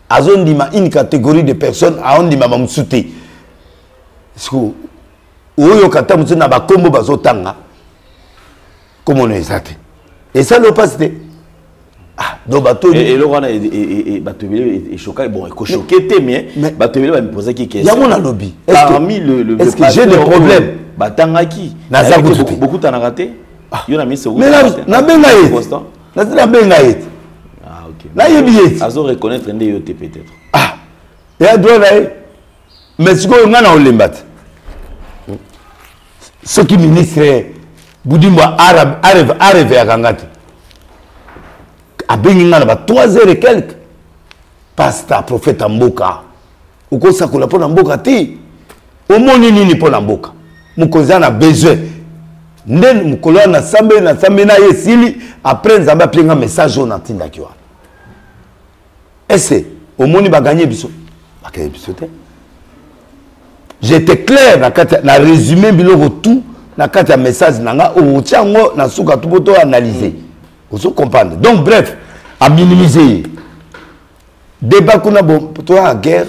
azondima une catégorie de personnes a ondima ba msuté siko oyo kata mutu na ba kombo bazotanga comment on est ça et ça le passe ah donc bateau et le roi et bateau est choqué bon est choqué mais bateau va me poser quelques questions. Il y a mon lobby. Est-ce que j'ai des problèmes? Batangaki. Beaucoup t'en a raté. Il y en a mis ce. Mais na benga yet. Na benga yet. Ah ok. Na yebi. Azo reconnaître ndé yote peut-être. Ah. Et à droit là. Mais ce qu'on a on lembat. Ce qui ministre Boudimba arabe à Kangati. A Benginga là 3h et quelques. Pasta prophète Mboka. Uko sakola pona Mboka ti. Omoni nini pona Mboka. Mukoza na besoin. Nden mukolo na sambe na yesili après nzamba plinga message on atinda kiwa. Ese Au monde, il va gagner biso. J'étais clair dans le résumé, tout, dans le message, au tiango, dans le tout pour analyser. Vous comprenez. Donc, bref, à minimiser. Débat qu'on a bon, toi, la guerre,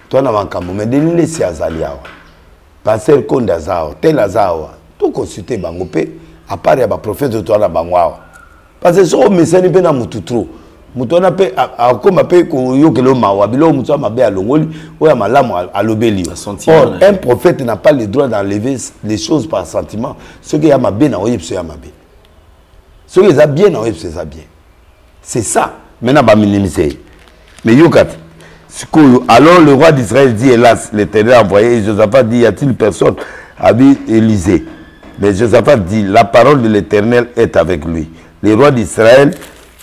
toi, on a un camp, mais délai, c'est Azalia. Passer le compte d'Azao, tel Azao, tout consulter Bangopé, à part les prophètes de toi, la Bangwa. Parce que si on me sent un peu dans mon tout trop. Mutona pe akoma pe ko yokelo mawa bilo mutu mabe à longoli ou à malamu à l'obéli. Or un prophète n'a pas le droit d'enlever les choses par sentiment. Ce qui y a mabe na oyep ce y a mabe. Ce qui est bien na oyep c'est ça bien. C'est ça. Maintenant ba minimiser. Mais yokat alors le roi d'Israël dit hélas l'Éternel a envoyé et Josaphat dit y a-t-il personne habite Élysée. Mais Josaphat dit la parole de l'Éternel est avec lui. Le roi d'Israël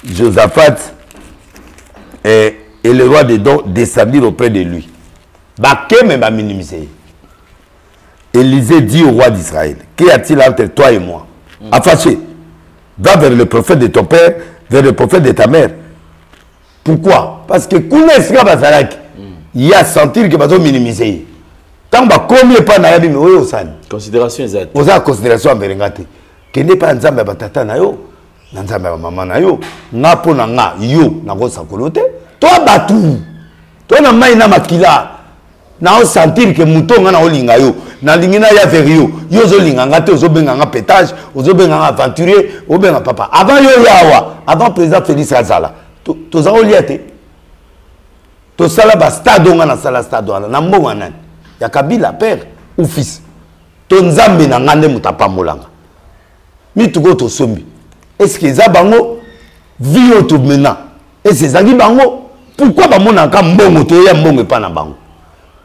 Josaphat et le roi de Don descendirent auprès de lui. Baké me va minimiser. Élisée dit au roi d'Israël, qu'y a-t-il entre toi et moi? Affaché, va vers le prophète de ton père, vers le prophète de ta mère. Pourquoi? Parce que il y a sentir que va minimiser. Tant que comme pas na yabi mais au san. Considération exacte. Aux considération en berengate. Que n'est pas nzamba batata na yo. Nanzamba maman na yo ngapo na nga yo na ko sakolote to batu to na mai na makila na o sentir que mutonga na olinga yo na lingina ya vers yo yo zo linga ngate ozo benga nga pétage ozo benga nga aventurier o benga papa avant yo yawa avant président Félix Azala to za oliate to sala ba stade nga na sala stade na mbonga nani ya Kabila père ou fils to nzambe na ngande mutapa molanga mituko to sombi. Est-ce que ça bango vit autour maintenant? Et c'est ça qui bango. Pourquoi bango n'a qu'un bon moto et un bon pas na bango?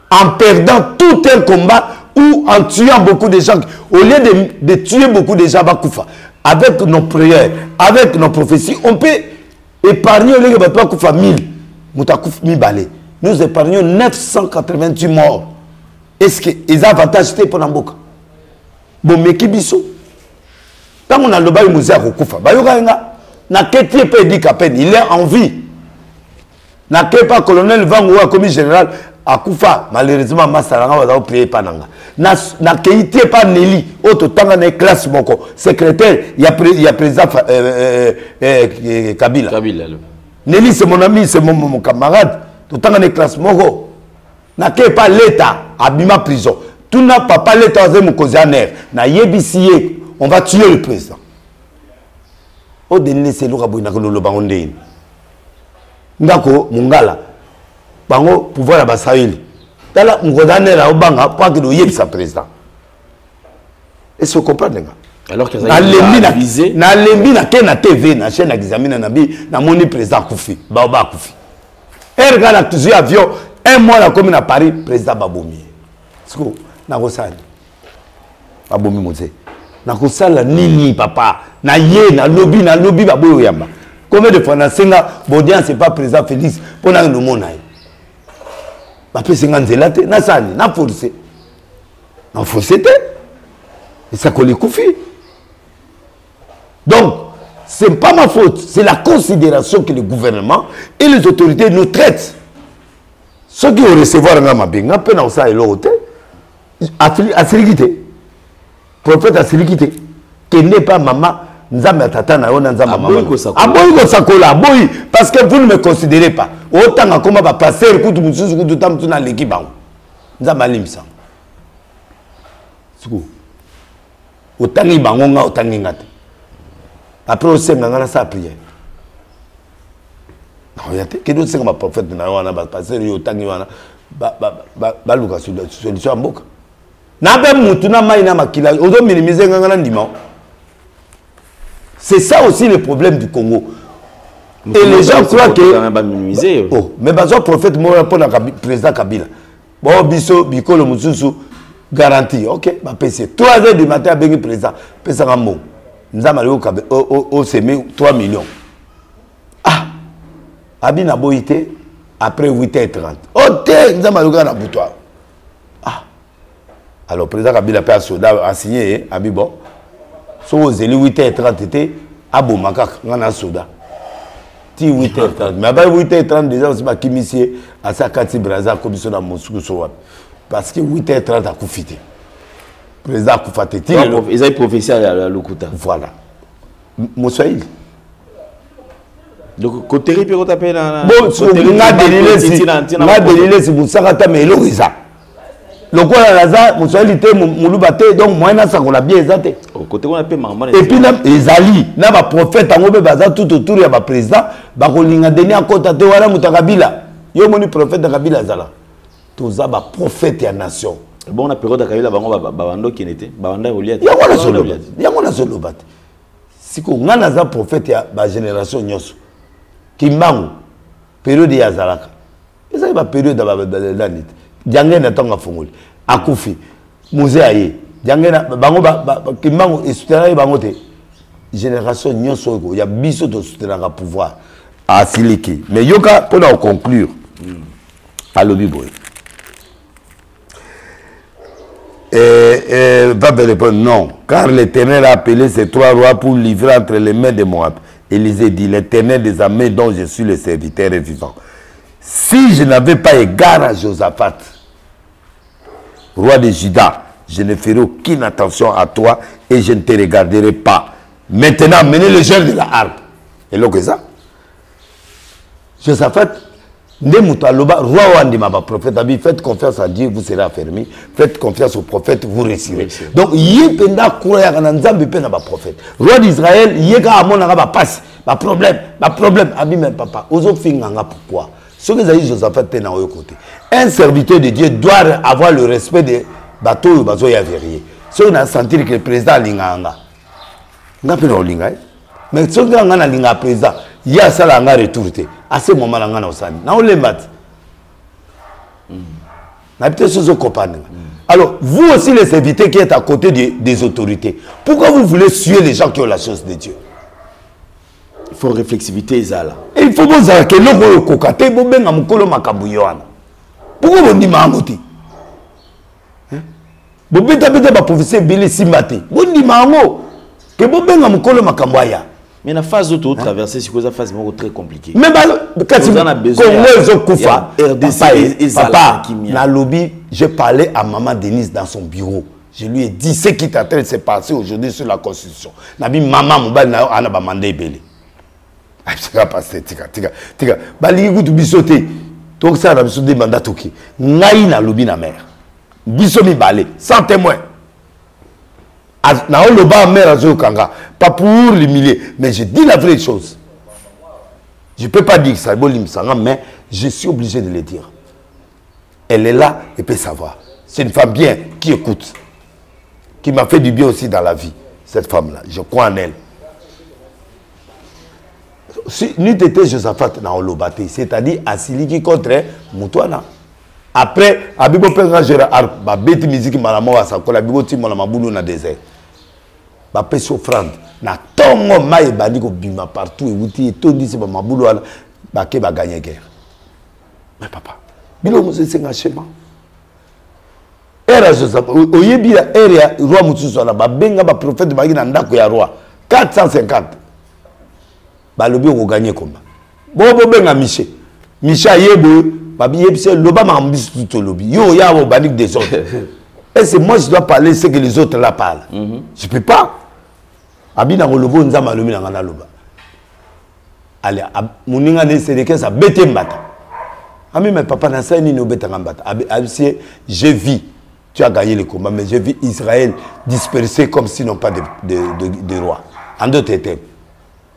En perdant tout un combat ou en tuant beaucoup de gens, au lieu de tuer beaucoup de gens, avec nos prières, avec nos prophéties, on peut épargner au lieu de faire 1000, nous épargnons 988 morts. Est-ce que les avantages étaient pour Namboka? Bon, mais qui biso? Quand on a le bail musée à Kokufa, il est en vie. N'a pas colonel Van ou commis général à Koufa, malheureusement, Massaranga va prier Pananga. N'a pas Nelly, autre temps dans classe moko, secrétaire, il y a président Kabila. Nelly, c'est mon ami, c'est mon camarade, tout temps dans classe moko. N'a pas l'État, Abima prison. Tout n'a pas l'État, mon cousin, n'a yébisié. On va tuer le président. Au dernier, c'est le bango. Ndako, Mungala. Bango, pouvoir la Bassaïl. Tala, Mgodane, la Obanga, pour que nous y ait président. Est-ce que vous comprenez? Alors qu'il y a une visée. Na lembi na kena TV, na chaîne examine na bi, na moni président Koufi. Baoba Koufi. Et regarde la toujours avion, un mois la commune à Paris, président Baboumi. Est-ce que na Rosane? Baboumi Mouze. Na kosala nini papa na ye na lobby baboyo yamba combien de fois na senga Bodian c'est pas président Félix pour na no mona ba pesenga nzela te na sani na forcer et ça colle Koufi. Donc c'est pas ma faute, c'est la considération que le gouvernement et les autorités nous traitent. Ceux qui ont recevoir nga mabenga pe na ça et l'autre a sécurité. Prophète a celui qui n'est pas maman, nzambe tata na yo nzambe maman. Aboyi ko sakola, aboyi parce que vous ne me considérez pas. Autant comme va passer kutu mususu kutu tam tuna leki bango. Nzambe alimisa. Suko. Otangi bango nga otangi ngate. Après on sait ngana sa prière. Non yate que d'autres c'est comme prophète na wana ba passer yo otangi wana ba luka solution mboka. C'est ça aussi le problème du Congo. Et les gens croient que... Oh, mais le prophète Moura pour le président Kabila. Bon, biso, bikolo mususu, garantie. Ok, bah, PC. 3 heures du matin, avec le président. PC Rambo. Nous avons au semé 3 millions. Ah! Abina Boïté, après 8h30. Oh, nous avons un boutoir. Alors, le président Kabila a signé, a dit bon, si vous avez 8h30, à Bomakak, on a un soldat. ti 8h30 mais ba 8h30 déjà aussi ba kimisier à sa kati braza comme ça na Moscou so parce que 8h30 a kufité président kufate ti ils avaient prophétie à Lokuta voilà Moswahili donc côté ripe ko tapé na bon nga delile si musakata mais eloisa lokola laza Moswahili te muluba te donc moyen ça qu'on a bien exacté côté on appelle maman et puis na ezali na ba prophète ngo be baza tout autour ya ba président ba kolinga deni akota te wala mutakabila yo moni prophète Kabila zala toza ba prophète ya nation bon na période Kabila bango ba bando qui n'était ba banda Goliath yango na solo bat siko ngana za prophète ya ba génération nyoso kimbangu période ya zalaka ezali ba période ba danit jange na tonga fungoli akufi musée aye jange na bango kimbangu esutera bango te génération nyoso ko ya biso to soutenanga pouvoir à siliki mais yoka pour conclure à l'obiboy va répondre non car l'Éternel a appelé ces trois rois pour livrer entre les mains de Moab. Élisée dit l'Éternel des armées dont je suis le serviteur et vivant. Si je n'avais pas égard à Josaphat, roi de Juda, je ne ferai aucune attention à toi et je ne te regarderai pas. Maintenant, menez le gel de la harpe. Et là, que ça? Josaphat, roi Wandima, prophète, faites confiance à Dieu, vous serez affermis. Faites confiance au prophète, vous réussirez. Donc, yependa kouraya kananzambi pena ba prophète. Roi d'Israël, yeka amona ba passe, ba problème, abi même papa. Ozo finganga pourquoi? Ce que Zaïd Josaphat est dans le côté. Un serviteur de Dieu doit avoir le respect des bateaux et bateaux yavériés. Si on a senti que le président Linganga, on a pu le Linga. Mais si on a Linga président, il y a ça là retourné. À ce moment-là, on a osani. On les mat. Alors, vous aussi les serviteurs qui êtes à côté des autorités, pourquoi vous voulez suer les gens qui ont la chose de Dieu? Il faut réflexivité Zala. Et il faut que vous ayez le kokate, vous avez un kolo makabouyoana. Pourquoi vous dites Mahangoti? Vous avez un professeur Billy Simate. Vous dites Mahango que vous avez un kolo makabouya. Mais la phase où tu traverses, c'est une phase très compliquée. Mais quand vous avez besoin de papa, dans le lobby, j'ai parlé à maman Denise dans son bureau. Je lui ai dit ce qui est en train de se passer aujourd'hui sur la Constitution. Nabi maman mobile na ana ba mandé belé. Ah c'est passé tika. Bali gutu bisoté. Donc ça na biso demanda toki. Ngai na lobby na mère. Biso mi balé sans témoin. Na le bas mère azo kanga. Pas pour l'humilier, mais je dis la vraie chose. Je ne peux pas dire ça, mais je suis obligé de le dire. Elle est là et peut savoir. C'est une femme bien qui écoute, qui m'a fait du bien aussi dans la vie, cette femme-là. Je crois en elle. Si nous étions Josaphat dans Olobate, c'est-à-dire Asiliki contre Moutouana. Après, Abibo Penga Gera Arp, Babeti Musique Malamo Asakola, Abibo Timon Maboulou na désert. Bapé s'offrande. Na tongo maï bandi ko bima partout et outi et tout dit c'est ma boulot ba ke ba gagner guerre. Mais papa, bilo mo c'est un schéma. Era Josaphat oyebi ya area roi Mutsuso na ba benga ba prophète ba na ndako ya roi 450. Ba lobi ko gagner combat. Bo benga Miché. Miché yebo ba yebise loba ma mbisu tout lobi. Yo ya bo bandi des autres. Et c'est moi je dois parler ce que les autres là parlent. Je peux pas. Abina Rolobo Nzama Lomi Nangana Loba. Allez, Mouninga ne c'est que ça bête mbata. Ami, mais papa n'a pas ni no bête mbata. Je vis, tu as gagné le combat, mais je vis Israël dispersé comme s'ils n'ont pas de roi. En d'autres termes,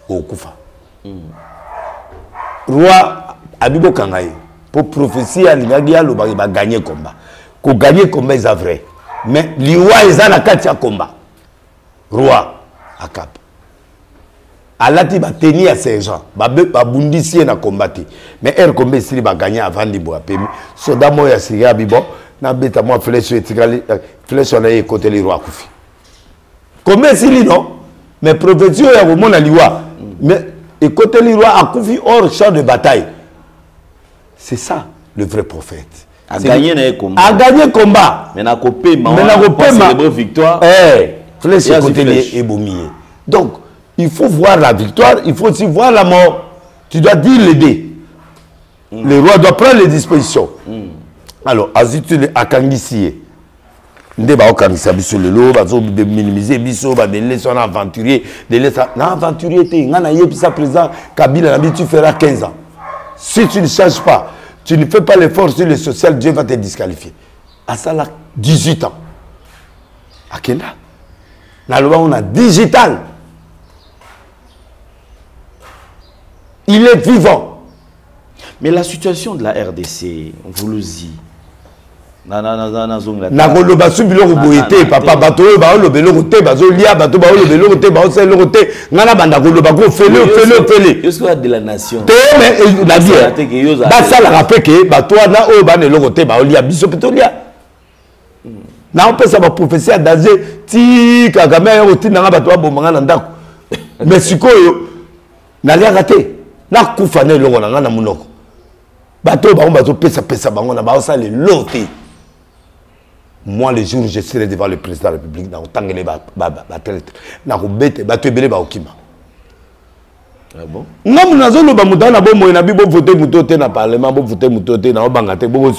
au Koufa. Roi Abibo Kangaye, pour prophétie à l'Inagia, il va gagner le combat. Pour gagner le combat, c'est vrai. Mais les rois, ils ont un combat. Roi. À Cap. Alati va tenir à Saint-Jean. Va bundisier na combattre. Mais elle combat ici va gagner avant de boire. Soda moya siga bibo na beta moi flèche etikali flèche on a côté les rois Koufi. Combat ici non. Mais prophétie ya ko mona liwa. Mais et côté les rois a Koufi hors champ de bataille. C'est ça le vrai prophète. A gagner na combat. A gagner combat. Mais na copé célébrer victoire. Flèche côté les ébommiers. Donc, il faut voir la victoire, il faut aussi voir la mort. Tu dois dire l'aider. Le roi doit prendre les dispositions. Alors, Azitule Akangisiye. Nde ba okangisa biso lelo bazo de minimiser biso ba de laisser un aventurier de laisser na aventurier te ngana yebisa président Kabila na tu feras 15 ans. Si tu ne changes pas, tu ne fais pas l'effort sur le social, Dieu va te disqualifier. À ça là 18 ans. Akenda. Na loi on a digital. Il est vivant. Mais la situation de la RDC, vous le dites. Nakoloba subilo boyete papa bato ba lo beloko te bazo lia bato ba lo beloko te ba se lo te ngana banda koloba ko fele. Jusqu'à de la nation. Te mais na dire. Ba ça la rappelle que bato na o ba ne loko te ba lia biso petolia. Na on peut ça ba professeur danger ti kagame yo ti na bato ba bomanga na ndako. Mais sikoyo na lia raté. Na kufa ne longo na ngana munoko. Bato ba on bazo pesa bango na ba ça le loté. Moi, le jour où je serai devant le président de la République, je vais ah bon? Non, je vais voter dans le Parlement, voter dans le Parlement.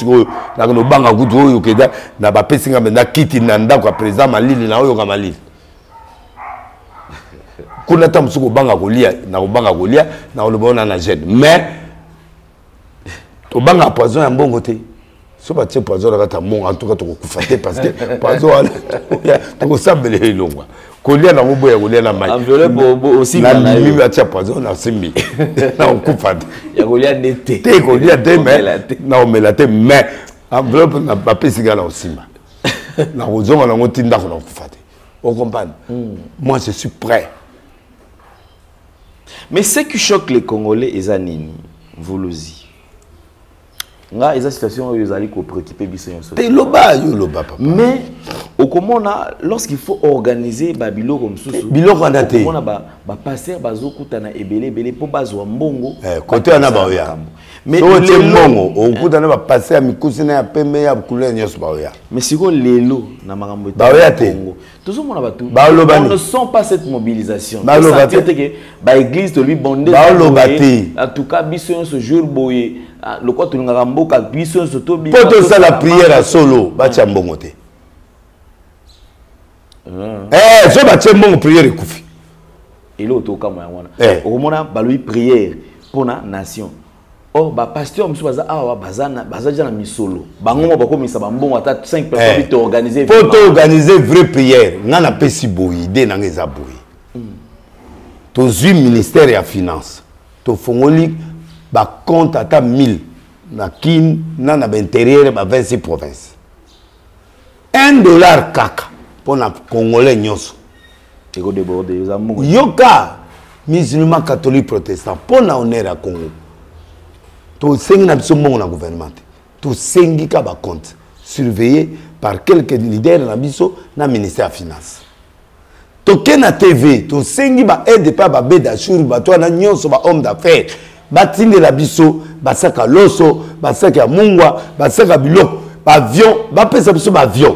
Si tu as poison, en tout cas, tu vas parce que poison, tu vas savoir les longs. Quand il y a un bout, il y a un maille. Enveloppe aussi, il y a un poison, il y a un semi. Il y a un coup de il y a un été. Il y a un thé, mais enveloppe n'a pas pu se gagner aussi. La raison, on a un tinda qu'on a fait. Vous comprenez? Moi, je suis prêt. Mais ce qui choque les Congolais, et Zanini, vous le dites. Nga eza situation où ils allaient préoccuper biso yonso. Mais au comment lorsqu'il faut organiser babilo comme sousu. Biloko na te. On a ba passer bazo kutana ebele pour bazwa mbongo. Côté na ba ya. Mais le mbongo on kutana ba passer mikusi na ya pembe ya couleur nyos ba ya. Mais siko lelo na makambo ba ya te. Toujours mon abatu. On ne sent pas cette mobilisation. Ba que ba église de lui bondé. En tout cas biso ce jour boye. Le quoi tu n'as pas biso soto bi. Poto ça la prière à solo ba tia mbongo te. So ba tia mbongo prière ekufi. Et là au cas moi au moment ba lui prière pour la nation. Oh ba pasteur musu baza awa bazana bazaja na misolo. Bango ba komisa ba mbongo ata 5 personnes qui organiser. Poto organiser vraie prière ngana pesi boyi de na ngeza boyi. To zui ministère ya finance. To fongoli ba compte ata 1000 na kin na na intérieur ba 26 provinces. $1 kaka pour na congolais nyonso. Ego débordé za mungu. Yoka musulman catholique protestant pour na honneur à Congo. To sengi na biso mbongo na gouvernement. To sengi ka ba compte surveillé par quelques leaders na biso na ministère de finance. To kena TV to sengi ba aide pa ba beda shuru ba to na nyonso ba homme d'affaires. Batinde la biso, basaka loso, basaka mungwa, basaka biloko, ba avion, ba pesa biso ba avion.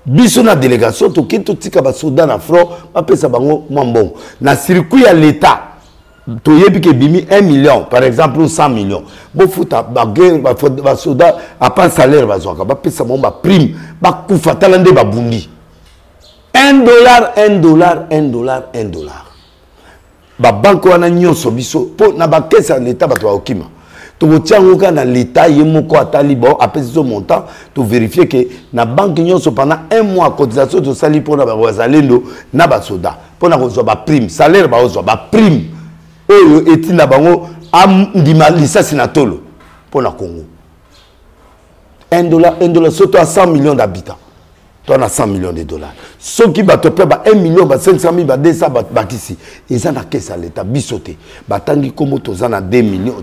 Biso na délégation to kito tika ba soda na front, ba pesa bango mwambongo. Na circuit ya l'état, to yebi ke bimi 1 million, par exemple ou 100 millions. Bo futa ba guerre ba soda a pas salaire ba zoka, ba pesa mo ba prime, ba kufa talande ba bundi. $1, $1. Ba banque wana nyonso biso po na ba kesa l'état ba to okima to botiango ka na l'état yemoko atali bon après ce montant to vérifier que na banque nyonso pendant 1 mois cotisation to sali pour na ba wazalendo na ba soda pour na ko ba prime salaire ba ozo ba prime oyo etina bango am ndima lisasi na tolo pour na Congo $1 surtout à 100 millions d'habitants. Tu as 100 millions de dollars. Ceux qui battent 1 million, 500 000, 200 ici. Ils ont caisse à l'État, bisoté. Batangi comme tu as 2 millions,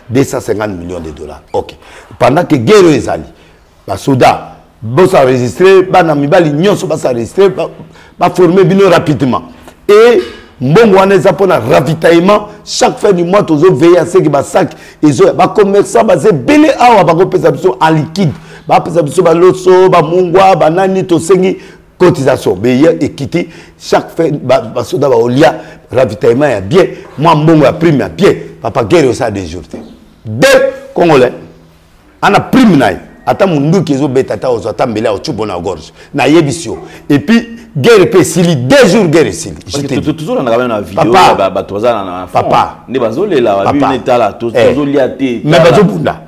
250 millions de dollars. Ok. Pendant que guerre est allée, les soldats, ils sont enregistrés, ils sont enregistrés, ils sont formés rapidement. Et mbongo wana eza pona ravitaillement chaque fin du mois tozo veiller à ce que ba sac ezo ba commerçant ba ze belé awa ba ko pesa biso en liquide ba pesa biso ba loso ba mungwa ba nani to sengi cotisation beya équité chaque fait basoda ba olia ravitaillement ya bien moi mbongo ya prime ya bien papa guerre ça des jours deux congolais ana prime naï ata mundu kezo beta ta ozo ata mbele o chubona gorge na yebisio et puis guerre pe sili 2 jours guerre sili toujours on a quand même une vidéo ba toza na papa ne bazolela ba bine tala tozo lia te mais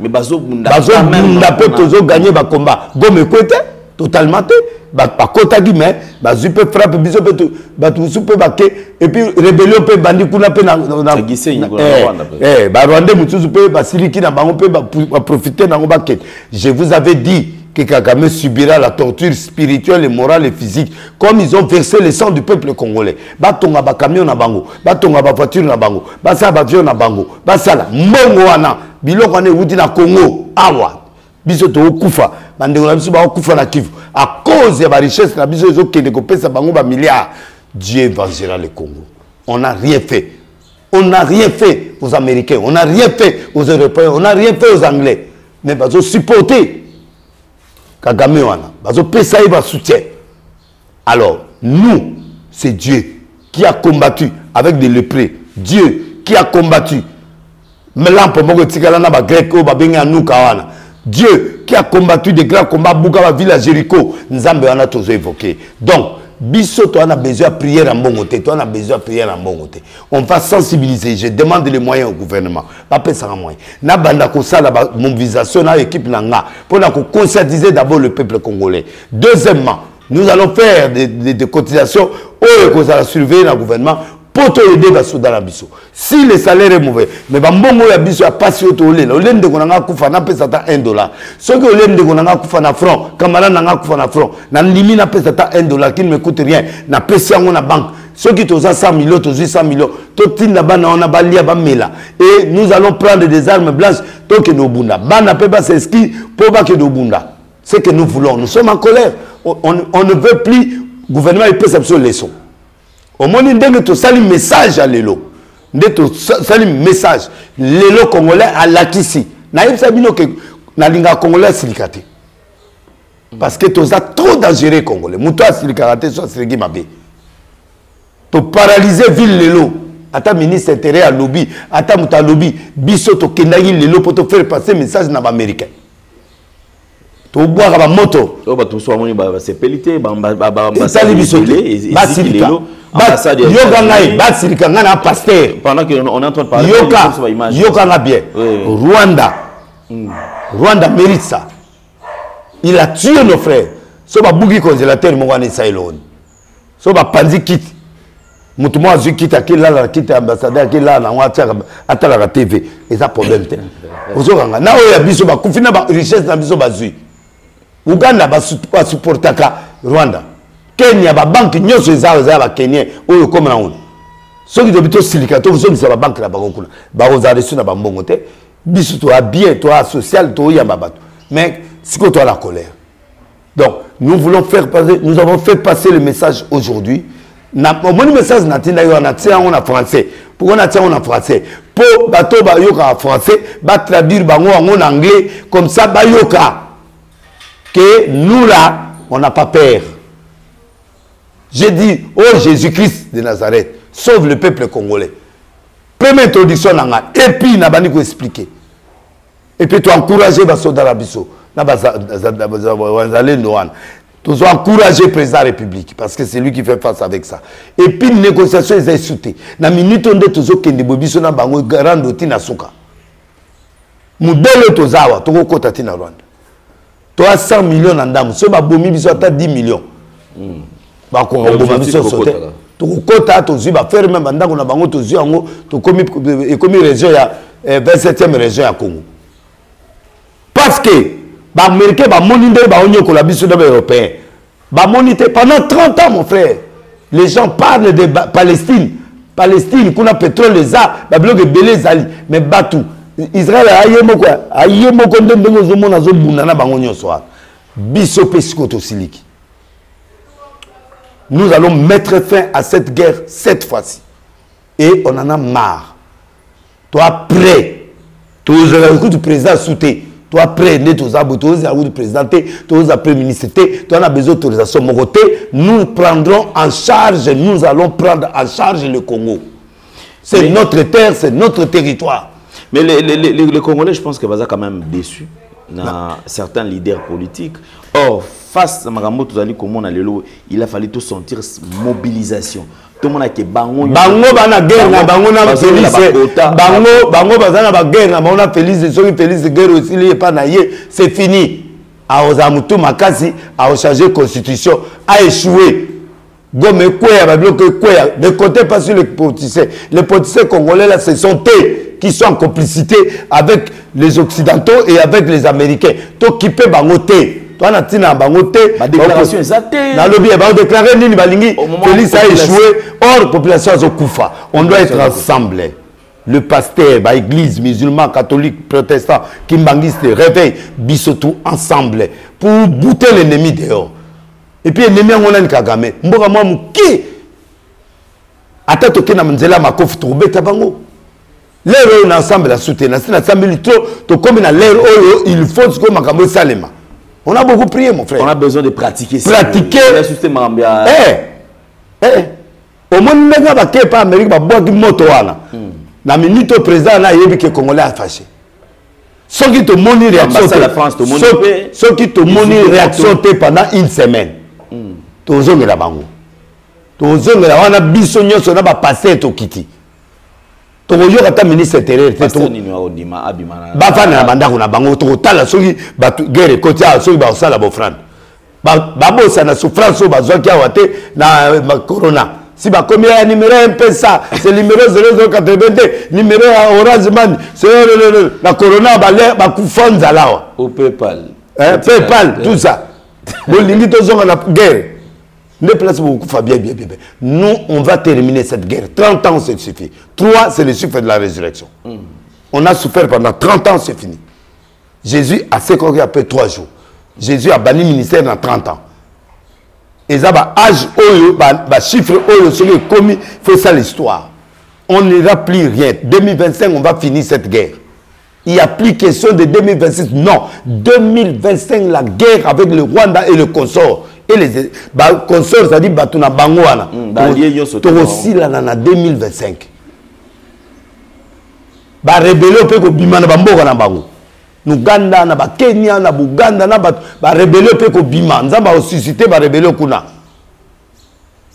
bazobunda pe tozo gagner ba combat gome kwete totalement ba kota gi mais bazu pe frappe biso pe ba tusu pe ba ke et puis rébellion pe bandi kuna pe na ba Rwanda mutusu pe ba siliki na bango pe ba profiter na ngo ba ke je vous avais dit que Kagame subira la torture spirituelle et morale et physique comme ils ont versé le sang du peuple congolais. Batonga ba camion na bango, batonga ba voiture na bango, basa ba avion na bango, basala mbongo wana biloko ne wuti na Congo awa. Biso to okufa, bandeko na biso ba okufa na Kivu à cause de la richesse na biso zo kende ko pesa bango ba milliards. Dieu vengera le Congo. On n'a rien fait. On n'a rien fait aux Américains, on n'a rien fait aux Européens, on n'a rien fait aux Anglais. Mais bazo supporter Kagame wana, bazo pesa iba soutien. Alors, nous, c'est Dieu qui a combattu avec des lépreux. Dieu qui a combattu. Melampo moko tikala na ba grec o ba benga nuka wana. Dieu qui a combattu des grands combats Buka ba ville à Jéricho. Nzambe wana tozo évoqué. Donc, biso to ana besoin de prière en bongoté, to ana besoin de prière en bongoté. On va sensibiliser, je demande les moyens au gouvernement. Pas pesa moyen. Na banda ko sala ba mobilisation na équipe nanga pour na ko conscientiser d'abord le peuple congolais. Deuxièmement, nous allons faire des cotisations au surveiller le gouvernement pour te aider à souder la biso. Si le salaire est mauvais, mais bambongo ya biso a passé au tolé, le lende de konanga kufa na pesa ta $1. Ce que le lende de konanga kufa na franc, kamala nanga kufa na franc, na limi na pesa ta $1 qui ne me coûte rien, na pesa ngo na banque. Ceux qui toza 100 millions, toza 100 millions, totin na bana on a balia ba mela. Et nous allons prendre des armes blanches to que no bunda. Bana peba c'est ski pour ba que no bunda. C'est que nous voulons, nous sommes en colère. On ne veut plus gouvernement il peut s'absorber les leçons. Au moins ndenge to sali message à l'élo. Ndenge to sali message l'élo congolais à l'akisi. Na yebisa bino que na linga congolais silikate. Parce que toza trop dangereux congolais. Muto silikate so siliki mabe. To paralyser ville l'élo. Ata ministre intérieur à lobby, ata muta lobby, biso to kendagi l'élo pour te faire passer message na ba américain. To boire ba moto. To ba to so amoni ba sepelité ba sali biso ba silika. Yoga ngai ba silika ngana pasteur. Pendant que on est en train de parler Yoga na bien. Rwanda. Rwanda mérite ça. Il a tué nos frères. So ba bugi congélateur mo wana sailon. So ba panzi kit. Mutu mo azu kit akila la kit ambassadeur akila na wa tia atala la TV. Et ça problème te. Ozokanga na oya biso ba kufina ba richesse na biso bazui. Uganda ba supportaka Rwanda. Kenya ba banque nyoso za ba Kenya oyo comme na on. Soki to bito silikato zo bisa ba banque la banko kuna. Ba ozare suna ba mbongo te. Biso to a bien, to a social, to ya babato. Mais siko to a la colère. Donc nous voulons faire passer, nous avons fait passer le message aujourd'hui. Mon message n'a tinda yo na tia on a français. Pourquoi on a tia on a français? Pour bato ba yoka français, ba traduire bango en anglais comme ça ba yoka. Que nous là, on n'a pas peur. J'ai dit, oh Jésus-Christ de Nazareth, sauve le peuple congolais. Première introduction, et puis, on a expliqué. Et puis, tu as encouragé les soldats de la Bisso. Tu as encouragé le président de la République, parce que c'est lui qui fait face avec ça. Et puis, les négociations, ils ont sauté. Dans la minute, on a dit que les Bisso na bango garando tina suka. Modèle tozawa, tu as côté tina Rwanda. Tu as 100 millions en dame. Si tu as 10 millions. Tu as faire même comme région 27e région à Congo. Parce que les Américains ont européen. Pendant 30 ans, mon frère, les gens parlent de Palestine. Palestine, qu'on a pétrole, les a, mais Batou. Israël a nous allons mettre fin à cette guerre cette fois-ci. Et on en a marre. Toi, prêt. Toi, du président Souté. Toi, après, tous les présidenter, tous les premiers ministres, tu as besoin d'autorisation. Mon côté, nous prendrons en charge, nous allons prendre en charge le Congo. C'est notre terre, c'est notre territoire. Mais les Congolais, je pense que Baza quand même déçu dans certains leaders politiques. Or, face à Magambo Touzali, il a fallu tout sentir mobilisation. Tout le monde a dit bango bana guerre na bango na Félix bango bazana ba guerre na bango na Félix soki Félix guerre aussi li pas na ye c'est fini a ozamutu makasi a changer constitution a échoué gome quoi ba bloqué quoi ne comptez pas sur les politiciens congolais là ce sont eux qui sont en complicité avec les occidentaux et avec les américains to kipe bango té. Toi, la déclaration est déclaré Félix a échoué, or population a Koufa. On doit être ensemble. Le pasteur, l'église, musulman, catholique, protestant, kimbangiste, réveille, bisotou ensemble pour bouter l'ennemi dehors. Et puis l'ennemi on a Kagame. Mboka moi qui ata toke na mzela makofu to beta bango. L'air on ensemble la soutenir. C'est ensemble to comme na l'air il faut que makambo salema. On a beaucoup prié, mon frère. On a besoin de pratiquer ça. Pratiquer. Au moins, on va pas Amérique, on va moto. La minute au président, il y a des Congolais à fâcher. Ceux qui te montrent réaction, ceux qui te montrent réaction pendant une semaine. Tous les gens tous les gens a bisogno, on a passé au kiti. Toyo kata ministre intérieur pasteur ni wa odima abimana ba fana banda kuna bango to tala soki ba guerre kotia soki ba sala bo frère ba bossa na souffrance ba zoki awate na corona si ba combien numéro M-Pesa c'est numéro 0082 numéro Orange Man c'est la corona ba kufonza lawa au PayPal PayPal tout ça bon lingi to zonga na guerre. Ne place beaucoup Fabien bien. Nous, on va terminer cette guerre. 30 ans, c'est suffit. 3, c'est le chiffre de la résurrection. On a souffert pendant 30 ans, c'est fini. Jésus a séquencé après 3 jours. Jésus a banni le ministère dans 30 ans. Et ça, âge, chiffre, celui commis, fait ça l'histoire. On n'ira plus rien. 2025, on va finir cette guerre. Il n'y a plus question de 2026. Non. 2025, la guerre avec le Rwanda et le consort. Et les consorts, ça dit Batuna Bangwana. Aussi là, en 2025. Ba rébellion peut que Bima na Bamboka na Bango. N'Ouganda, na Kenya, na Buganda, na ba rébellion peut que Bima. Nous avons suscité ba rébellion kuna.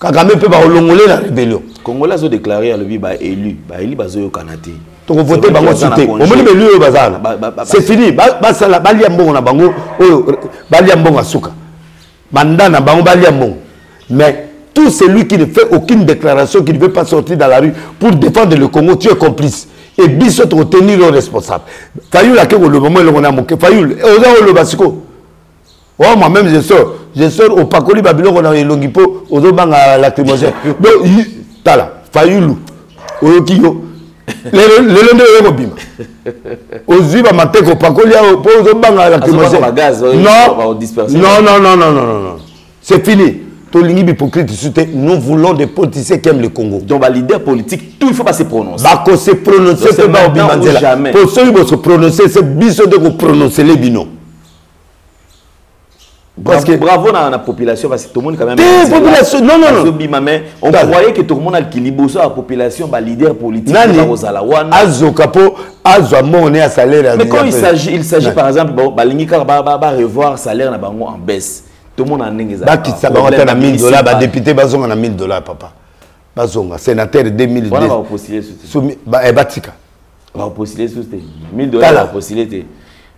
Kagame peut ba olongolé la rébellion. Congolais ont déclaré à lui ba élu ba zo yo kanate. Donc voter bango soutien. Au moins élu yo bazana. C'est fini. Ba sala ba liambongo na bango oyo ba liambongo asuka. Mandana bango ba liambongo. Mais tout celui qui ne fait aucune déclaration, qui ne veut pas sortir dans la rue pour défendre le Congo, tu es complice. Et biso to tenir le responsable. Fayou la ke le moment où on a moqué. Fayou, oza le basiko. Oh moi-même je sors au Pakoli Babylone on a longipo ozo banga lacrymogène. Donc tala Fayou oyo kiyo. Le londo yo bima. Ozi ba mateko Pakoli ozo banga lacrymogène. Non. C'est fini. Nous voulons des politiciens qui aiment le Congo. Donc, les leaders politiques, tout il faut pas se prononcer. Pour ceux qui vont se prononcer, c'est biso de vous prononcer les binos. Parce que bravo dans la population, parce que tout le monde quand même. Non. On croyait que tout le monde a l'équilibre sur la population, les leaders politiques. Mais quand il s'agit par exemple, revoir salaire en baisse. Tout le monde a un $1000, député bazonga na $1000 papa. Bazonga sénateur 2010. On va postuler Batika. On va postuler sous $1000 va postuler.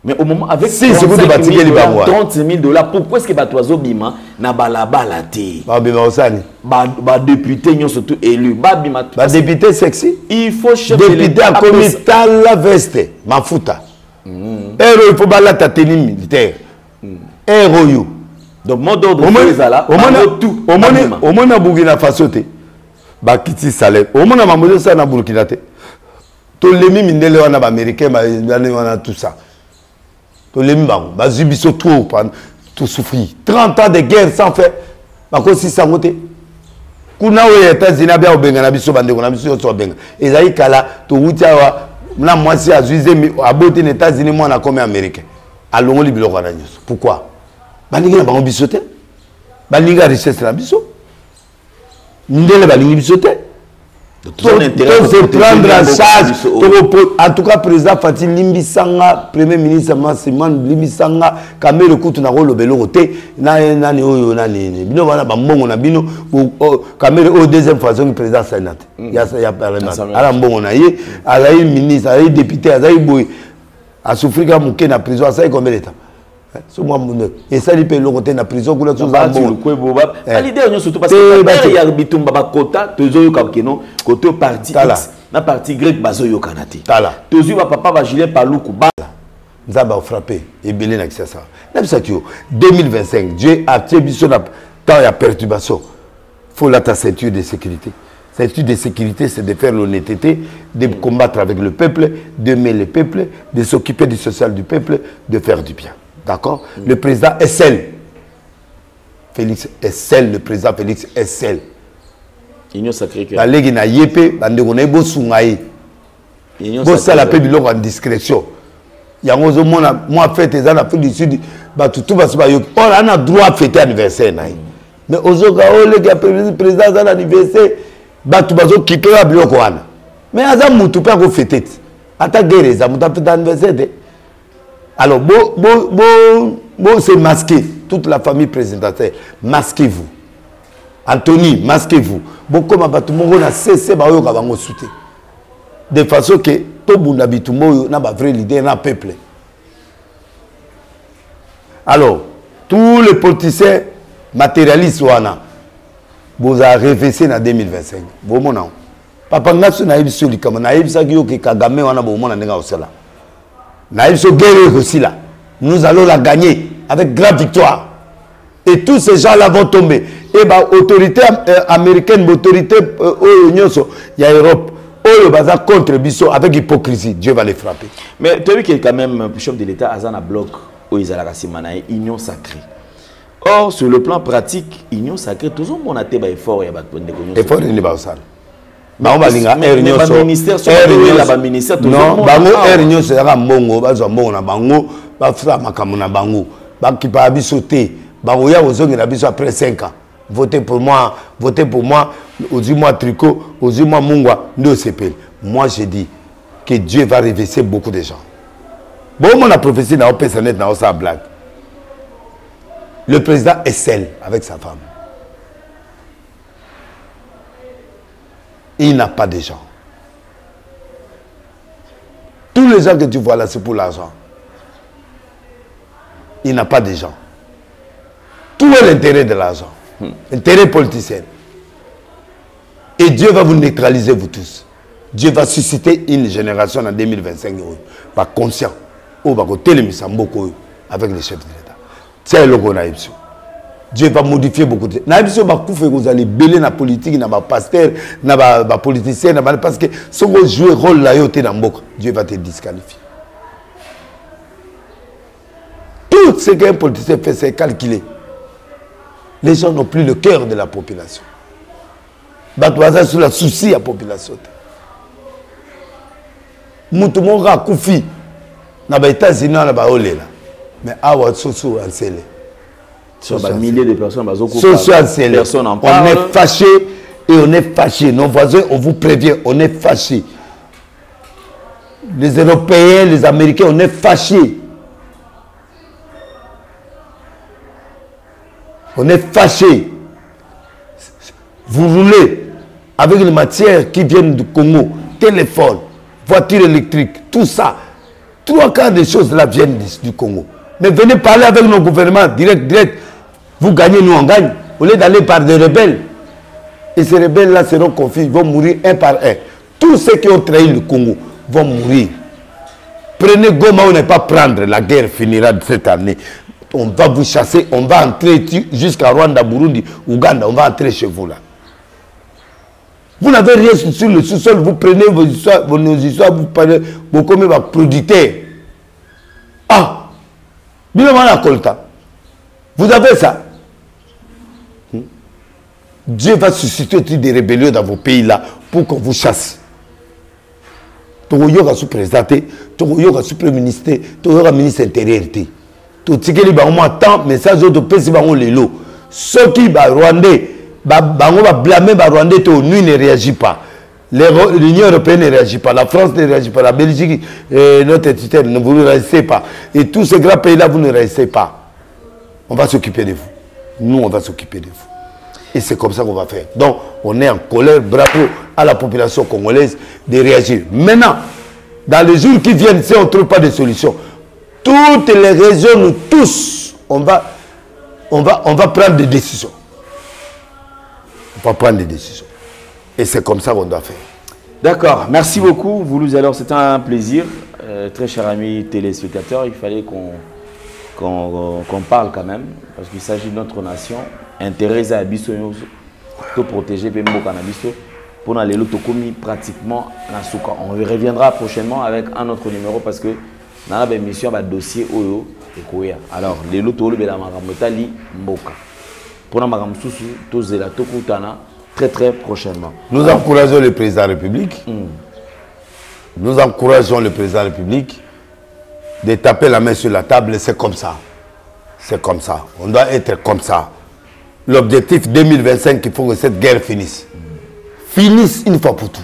Mais au moment avec si c'est vous de batiquer les bangois. $30,000 pourquoi est-ce que batoizo bima na balabala té? Ba bima osani. Ba député ñon surtout élu. Ba bima. Ba député sexy. Il faut chercher député à comité la veste, mafuta. Héros il faut bala ta tenue militaire. Héros you. Donc, mon ordre au moins na Burkina Faso te ba kiti salaire au moins na mamozo ça na Burkina te to lemi mindele wana ba américain ba wana tout ça to lemi bango ba zubiso trop tout souffrir 30 ans de guerre sans fait ba ko si sangote kuna aux États-Unis bia obenga na biso bande na biso so benga ezali kala to wutia wa na mwasi azuize aboti aux États-Unis moi na comme américain alongoli biloko wana nyonso. Pourquoi? Balingi na bango biso te. Balingi ya richesse na biso. Ndele balingi biso te. Tout se prendre en charge. En tout cas, président Fatih Limbisanga, premier ministre Massiman Limbisanga, Kamere Koutou na rolo belo roté, nani oyo nani. Bino wana bambongo na bino, Kamere au deuxième façon président Sénat. Ya parlement. Ala mbongo na ye, ala yi ministre, ala yi député, ala yi boy. A souffrir ka muke na prison, ça est combien d'état? Et ça lui paye le côté de la prison pour la chose à bon. L'idée est surtout parce que il y a Bitumba Kota, Tozo Kakeno, côté parti X, na parti grec Bazo Yokanati. Tozo papa va gilet Paloukou. Nous avons frappé et belé na ça. 2025, Dieu a tué biso na temps il y a perturbation. Faut la ta ceinture de sécurité. Ceinture de sécurité, c'est de faire l'honnêteté, de combattre avec le peuple, d'aimer le peuple, de s'occuper du social du peuple, de faire du bien. D'accord? Le président est seul. Félix est seul. Le président Félix est seul. Union sacrée que. La légui na yépé, bandeko na bo sungaï. Bo ça la paix biloko en discrétion. Yango zo mona moi fête en Afrique du Sud, ba tout va se ba yo. On a droit à fêter anniversaire na. Mais ozoka o le président za anniversaire, ba tout bazo quitter la biloko wana. Mais aza mutu pa ko fêter. Ata guerre za mutu fêter anniversaire. Alors, c'est masqué. Toute la famille présidentielle, masquez-vous. Anthony, masquez-vous. Bon, comme tout le monde a cessé de soutenir. De façon que tout le monde a un vrai leader dans le peuple. Alors, tous les politiciens matérialistes, vous avez réfléchi en 2025. Vous avez Papa Ngatsu na yebiso likama na yebisa ki yoki Kagame wana bo mona ndenga osala. Na yebiso guerre aussi là. Nous allons la gagner avec grande victoire. Et tous ces gens-là vont tomber. Et bah autorité américaine, autorité nyonso, il y a Europe. Oh le bazar contre Bisso avec hypocrisie, Dieu va les frapper. Mais tu as vu qu'il y a quand même chef de l'État Azana bloc au Isala Kassimanae, union sacrée. Or sur le plan pratique, union sacrée, toujours mon athée ba effort ya ba tonde ko. Effort ni ba osala. Ba balinga union so. Ministère so ba ministère toujours. Non, bango union so ya mbongo, bazwa mbongo na bango, ba fra makamu na bango. Ba kipa biso te, ba oya ozongi na biso après 5 ans. Votez pour moi, dis-moi tricot, dis-moi mungwa, nous s'épelle. Moi je dis que Dieu va réverser beaucoup de gens. Bon, on a prophétie dans le dans sa blague. Le président est seul avec sa femme. Il n'a pas de gens. Tous les gens que tu vois là, c'est pour l'argent. Il n'a pas de gens. Tout est l'intérêt de l'argent. Intérêt politicien. Et Dieu va vous neutraliser, vous tous. Dieu va susciter une génération en 2025. Pas conscient. Avec les chefs de l'État. C'est le qu'on a. Dieu va modifier beaucoup de choses. Vous allez belé la politique, dans pasteur, dans politicien, parce que si vous jouez un rôle là, Dieu va te disqualifier. Tout ce qu'un politicien fait, c'est calculer. Les gens n'ont plus le cœur de la population. Batouaza sur le souci de la population. Moutumonga Koufi, na ba États-Unis na ba olé là. Mais awa soso ansele. Sur des milliers de personnes personne en parle. On est fâché et on est fâché. Nos voisins, on vous prévient, on est fâché. Les Européens, les Américains, on est fâchés. On est fâché. Vous roulez avec les matières qui viennent du Congo, téléphone, voiture électrique, tout ça. 3 quarts des choses là viennent du Congo. Mais venez parler avec nos gouvernements, direct. Vous gagnez, nous on gagne. Au lieu d'aller par des rebelles. Et ces rebelles-là seront confiés, ils vont mourir un par un. Tous ceux qui ont trahi le Congo vont mourir. Prenez Goma, on n'est pas prendre. La guerre finira cette année. On va vous chasser, on va entrer jusqu'à Rwanda, Burundi, Ouganda, on va entrer chez vous là. Vous n'avez rien sur le sous-sol, vous prenez vos histoires, vous parlez, vous commettez votre producteur. Ah, vous avez ça. Dieu va susciter des rébellions dans vos pays là pour qu'on vous chasse. Tu vas sous-présenté, tu vas sous-premier ministre, tu vas ministre intérieur. totikeli bango mwa temps message oyo topesi bango lelo soki barwandais bango bablame barwandais te ONU ne réagit pas, l'Union européenne ne réagit pas, la France ne réagit pas, la Belgique, notre tutelle, vous ne réagissez pas, et tous ces grands pays là vous ne réagissez pas, on va s'occuper de vous, nous on va s'occuper de vous. Et c'est comme ça qu'on va faire. Donc, on est en colère. Bravo à la population congolaise de réagir. Maintenant, dans les jours qui viennent, si on ne trouve pas de solution, toutes les régions, nous tous, on va prendre des décisions. On va prendre des décisions. Et c'est comme ça qu'on doit faire. D'accord. Merci beaucoup. Vous, alors, c'était un plaisir. Très chers amis téléspectateurs, il fallait qu'on parle quand même, parce qu'il s'agit de notre nation. Intérêt à Abisso, de protéger Bembo Canabiso pour aller l'autonomie pratiquement na souka. On reviendra prochainement avec un autre numéro parce que dans la émission va dossier Oyo et Koya. Alors les loto le bela maramotali mboka. Pour na maramsusu tozela tokutana très prochainement. Nous encourageons le président de la République. Nous encourageons le président de la République de taper la main sur la table. C'est comme ça. C'est comme ça. On doit être comme ça. L'objectif 2025, il faut que cette guerre finisse. Finisse une fois pour tout.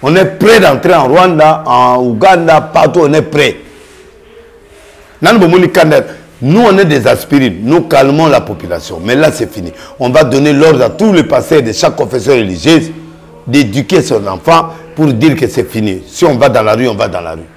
On est prêt d'entrer en Rwanda, en Ouganda, partout, on est prêt. Nous, on est des aspirines. Nous calmons la population. Mais là, c'est fini. On va donner l'ordre à tous les pasteurs de chaque confession religieuse d'éduquer son enfant pour dire que c'est fini. Si on va dans la rue, on va dans la rue.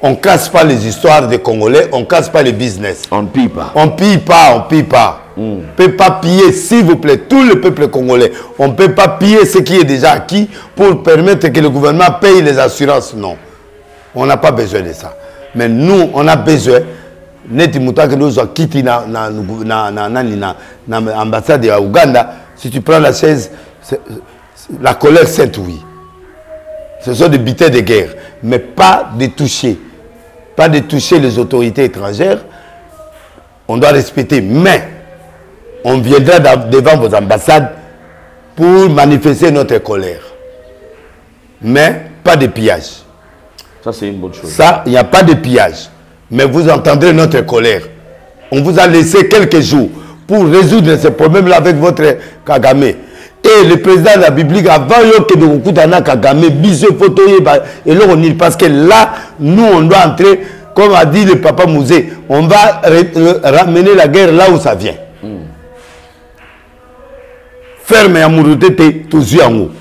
On ne casse pas les histoires des Congolais, on ne casse pas les business. On ne pille pas. On ne pille pas, on ne pille pas. On ne peut pas piller, s'il vous plaît, tout le peuple congolais. On ne peut pas piller ce qui est déjà acquis pour permettre que le gouvernement paye les assurances. Non. On n'a pas besoin de ça. Mais nous, on a besoin. L'ambassade de Ouganda, si tu prends la chaise, la colère sainte, oui. Ce sont des butins de guerre. Mais pas de toucher. Pas de toucher les autorités étrangères. On doit respecter. Mais on viendra devant vos ambassades pour manifester notre colère. Mais pas de pillage. Ça, c'est une bonne chose. Ça, il n'y a pas de pillage. Mais vous entendrez notre colère. On vous a laissé quelques jours pour résoudre ces problèmes-là avec votre Kagame. Et le président de la Biblique, avant que nous Kutana Kagame, bisous photo, et là on y parce que là, nous on doit entrer, comme a dit le papa Mouzé, on va ramener la guerre là où ça vient. Ferme à Mouroutete, tous yango.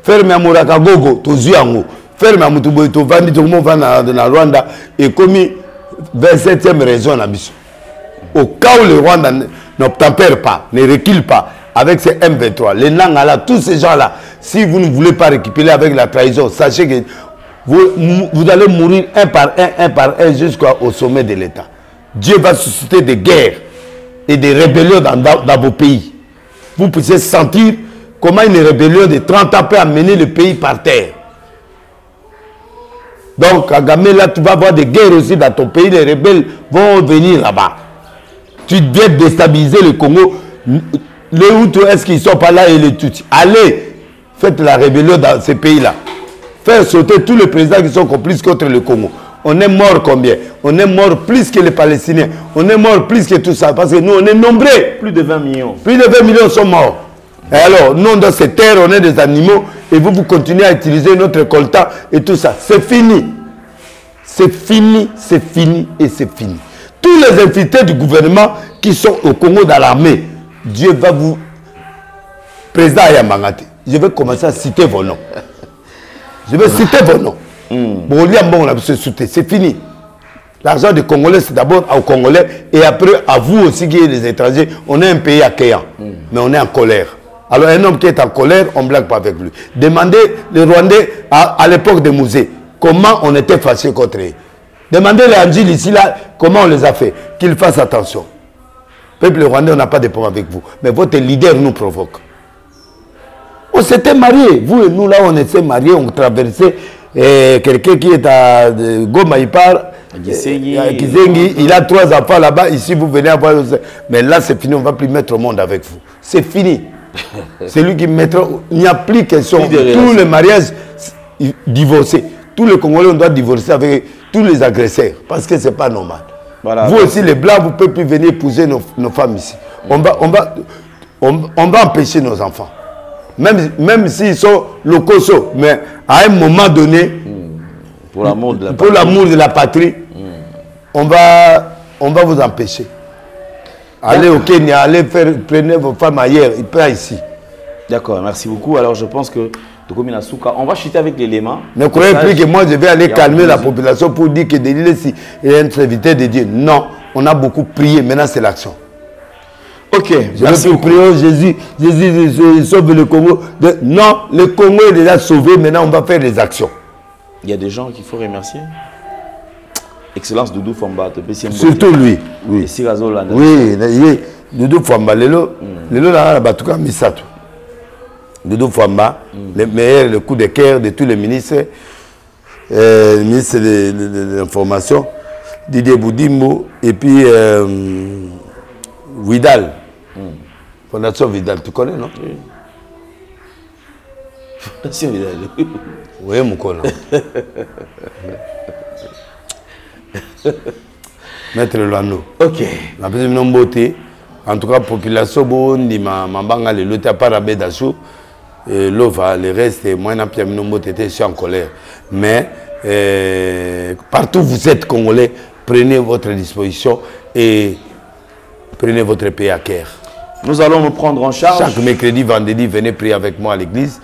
Ferme à Mourakagogo, tous yango. Ferme à Moutoubou, tous vandi, tout le monde va dans Rwanda, et commis 27e raison à Bissou. Au cas où le Rwanda n'obtempère pas, ne recule pas, avec ces M23, les Nangala, tous ces gens-là, si vous ne voulez pas récupérer avec la trahison, sachez que vous allez mourir un par un jusqu'au sommet de l'État. Dieu va susciter des guerres et des rébellions dans vos pays. Vous pouvez sentir comment une rébellion de 30 ans peut amener le pays par terre. Donc, Kagame, là, tu vas avoir des guerres aussi dans ton pays, les rebelles vont venir là-bas. Tu dois déstabiliser le Congo. Les Hutus, est-ce qu'ils ne sont pas là et les Tutsis? Allez, faites la rébellion dans ces pays-là. Faites sauter tous les présidents qui sont complices contre le Congo. On est mort combien? On est mort plus que les Palestiniens. On est mort plus que tout ça. Parce que nous, on est nombreux. Plus de 20 millions. Plus de 20 millions sont morts. Et alors, nous, dans ces terres, on est des animaux. Et vous continuez à utiliser notre coltan et tout ça. C'est fini. C'est fini, c'est fini et c'est fini. Tous les infiltrés du gouvernement qui sont au Congo dans l'armée, Dieu va vous... Président Ayamangate, je vais commencer à citer vos noms. Je vais citer vos noms. Bon, c'est fini. L'argent des Congolais, c'est d'abord aux Congolais et après à vous aussi qui êtes les étrangers. On est un pays accueillant, mais on est en colère. Alors un homme qui est en colère, on ne blague pas avec lui. Demandez les Rwandais à l'époque des musées comment on était fâchés contre eux. Demandez les Anjil ici, là, comment on les a fait. Qu'ils fassent attention. Peuple rwandais, on n'a pas de problème avec vous. Mais votre leader nous provoque. On s'était mariés. Vous et nous, là, on était mariés. On traversait quelqu'un qui est à Goma, il part. Kizengi, il a 3 enfants là-bas. Ici, vous venez avoir... Mais là, c'est fini. On ne va plus mettre au monde avec vous. C'est fini. C'est lui qui mettra... Il n'y a plus question. Tous les mariages divorcés. Tous les Congolais, on doit divorcer avec tous les agresseurs. Parce que ce n'est pas normal. Voilà. Vous aussi, les Blancs, vous ne pouvez plus venir épouser nos femmes ici. On va empêcher nos enfants. Même s'ils sont locaux, mais à un moment donné, pour l'amour de la patrie, on va vous empêcher. Allez au Kenya, prenez vos femmes ailleurs, et pas ici. D'accord, merci beaucoup. Alors je pense que on va chuter avec l'élément. Ne croyez plus que moi je vais aller calmer la population pour dire que Delilé est un serviteur de Dieu. Non, on a beaucoup prié, maintenant c'est l'action. Ok, merci beaucoup. Prions Jésus sauve le Congo. Non, le Congo est déjà sauvé, maintenant on va faire des actions. Il y a des gens qu'il faut remercier. Excellence Doudou Famba. Surtout lui. Oui, Doudou Famba. Lelo là, Batuka Misato. Doudou Famba, le coup de cœur de tous les ministres, le ministre de l'Information, Didier Boudimbo, et puis Vidal. Fondation Vidal, tu connais, non? Oui. Fondation Vidal. Oui, mon collègue. Maître Luano. Ok. La deuxième beauté. En tout cas, population, Bondima, Mambanga, le loté à Parabé d'Achou. L'OVA, le reste, moi, je suis en colère. Mais partout où vous êtes Congolais, prenez votre disposition et prenez votre pays à cœur. Nous allons nous prendre en charge. Chaque mercredi, vendredi, venez prier avec moi à l'église.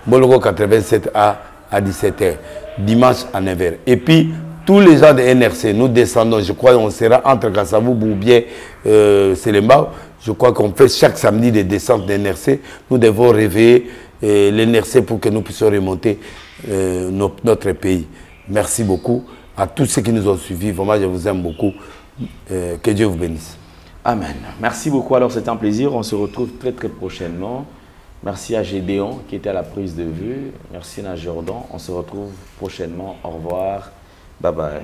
Boloko 87 à 17h. Dimanche à 9h. Et puis, tous les gens de NRC, nous descendons, je crois qu'on sera entre Kassavou, Boubien, Selembao. Je crois qu'on fait chaque samedi des descentes de NRC. Nous devons réveiller l'NRC pour que nous puissions remonter notre pays. Merci beaucoup à tous ceux qui nous ont suivis. Vraiment, je vous aime beaucoup. Que Dieu vous bénisse. Amen. Merci beaucoup. Alors, c'est un plaisir. On se retrouve très, très prochainement. Merci à Gédéon qui était à la prise de vue. Merci à Jordan. On se retrouve prochainement. Au revoir. Bye bye.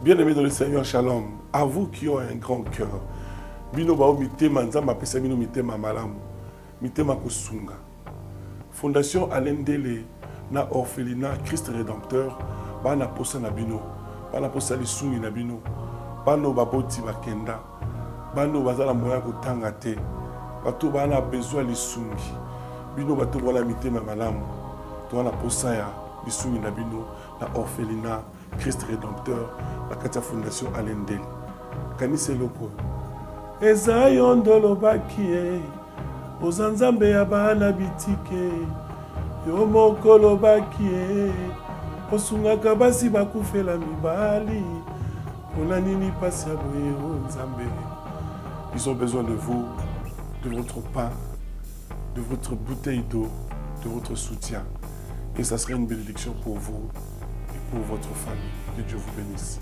Bien-aimés dans le Seigneur, shalom. À vous qui ont un grand cœur. Bino bao mitema nzamba pesa bino mitema malamu. Mitema kosunga. Fondation Alendele na orphelinat Christ Rédempteur. Bana posa na bino. Bana posa lisungi na bino. Bano baboti bakenda. Bano bazala moya kotanga te. Bato bana besoin lisungi. Bino bato wala mitema malamu. To wana posa ya lisungi na bino na orphelinat Christ Rédempteur, la Katia Fondation Alendele. Kanise loko. Eza yondolo bakie, ozanzambe ya bana bitike, yo mokolo bakie, osungaka basi bakufela mibali, pona nini pasi ya boye o nzambe. Ils ont besoin de vous, de votre pain, de votre bouteille d'eau, de votre soutien. Et ça serait une bénédiction pour vous. Pour votre famille. Que Dieu vous bénisse.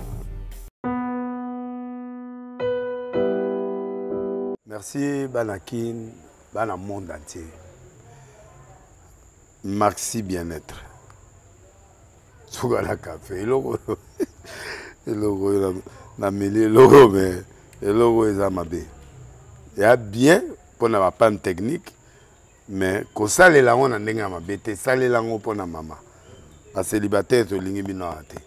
Merci Banakin, Bana monde entier. Maxi bien-être. Sougala café, logo na mêlé logo mais le logo est amabé. Il y a bien pour la panne technique mais ko sale la on ndenga mabete sale la ngo pour na mama. A célibataire to lingi bino ate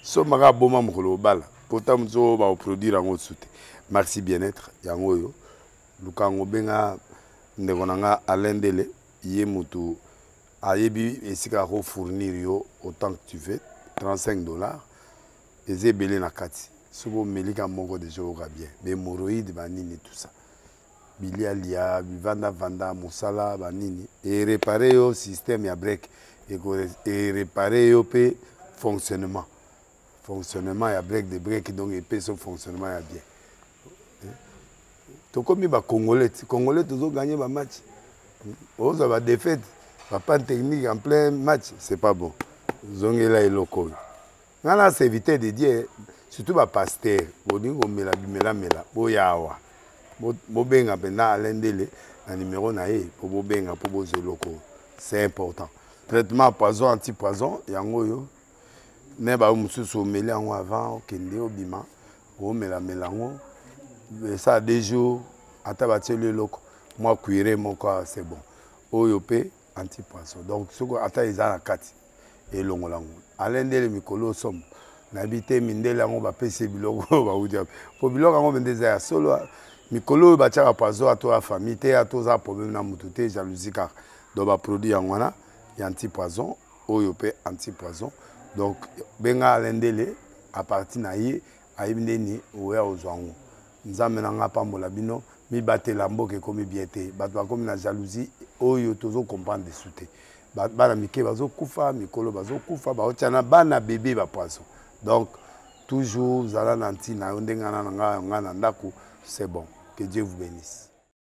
so maka boma mukolo bala pourtant mzo ba produire ngo soute merci bien-être yango yo lukango benga ndeko nanga Alendele ye mutu ayebi esika ko fournir yo autant que tu veux $35 ezebele na kati sobo melika moko de joga bien bémoroïde banini tout ça bilialia vanda musala banini et réparer yo système ya break et réparer le fonctionnement. Fonctionnement, il y a break de break, donc il son fonctionnement est bien. Tout comme les Congolais, tous ont gagné le match. Ils ont défaite, pas de technique en plein match, c'est pas bon. Ils ont là et locaux. Là, c'est éviter de dire, surtout ba pasteur bolingo mela bimela mela boyawa bobenga pena alendele na numéro na ye po bobenga po bozeloko c'est important traitement poison anti-poison yango yo ne ba mususu meli yango avant okende obima o mela melango ça 2 jours ata bateli loko moi cuire moko c'est bon oyo pe anti-poison donc soko ata ezala kati elongolango alendele mikolo somme n'habité mindele yango bapese biloko baudia po biloko yango bendeza ya solo mikolo batiaka poison ato ya famille te ato za problème na mutu te jalousie car donc ba produit yango wana ya anti-poison oyo pe anti-poison donc benga alendele à partir na ye ayibindeni oya ozwango nzambe na nga pambola bino mi batela mboke komi bien te bato bakomi na jalousie oyo tozo comprendre dessous te bana mike bazo kufa mikolo bazo kufa baotiana bana bébé ba poisson donc toujours zala nanti na ndenga na nga na ndako c'est bon que Dieu vous bénisse.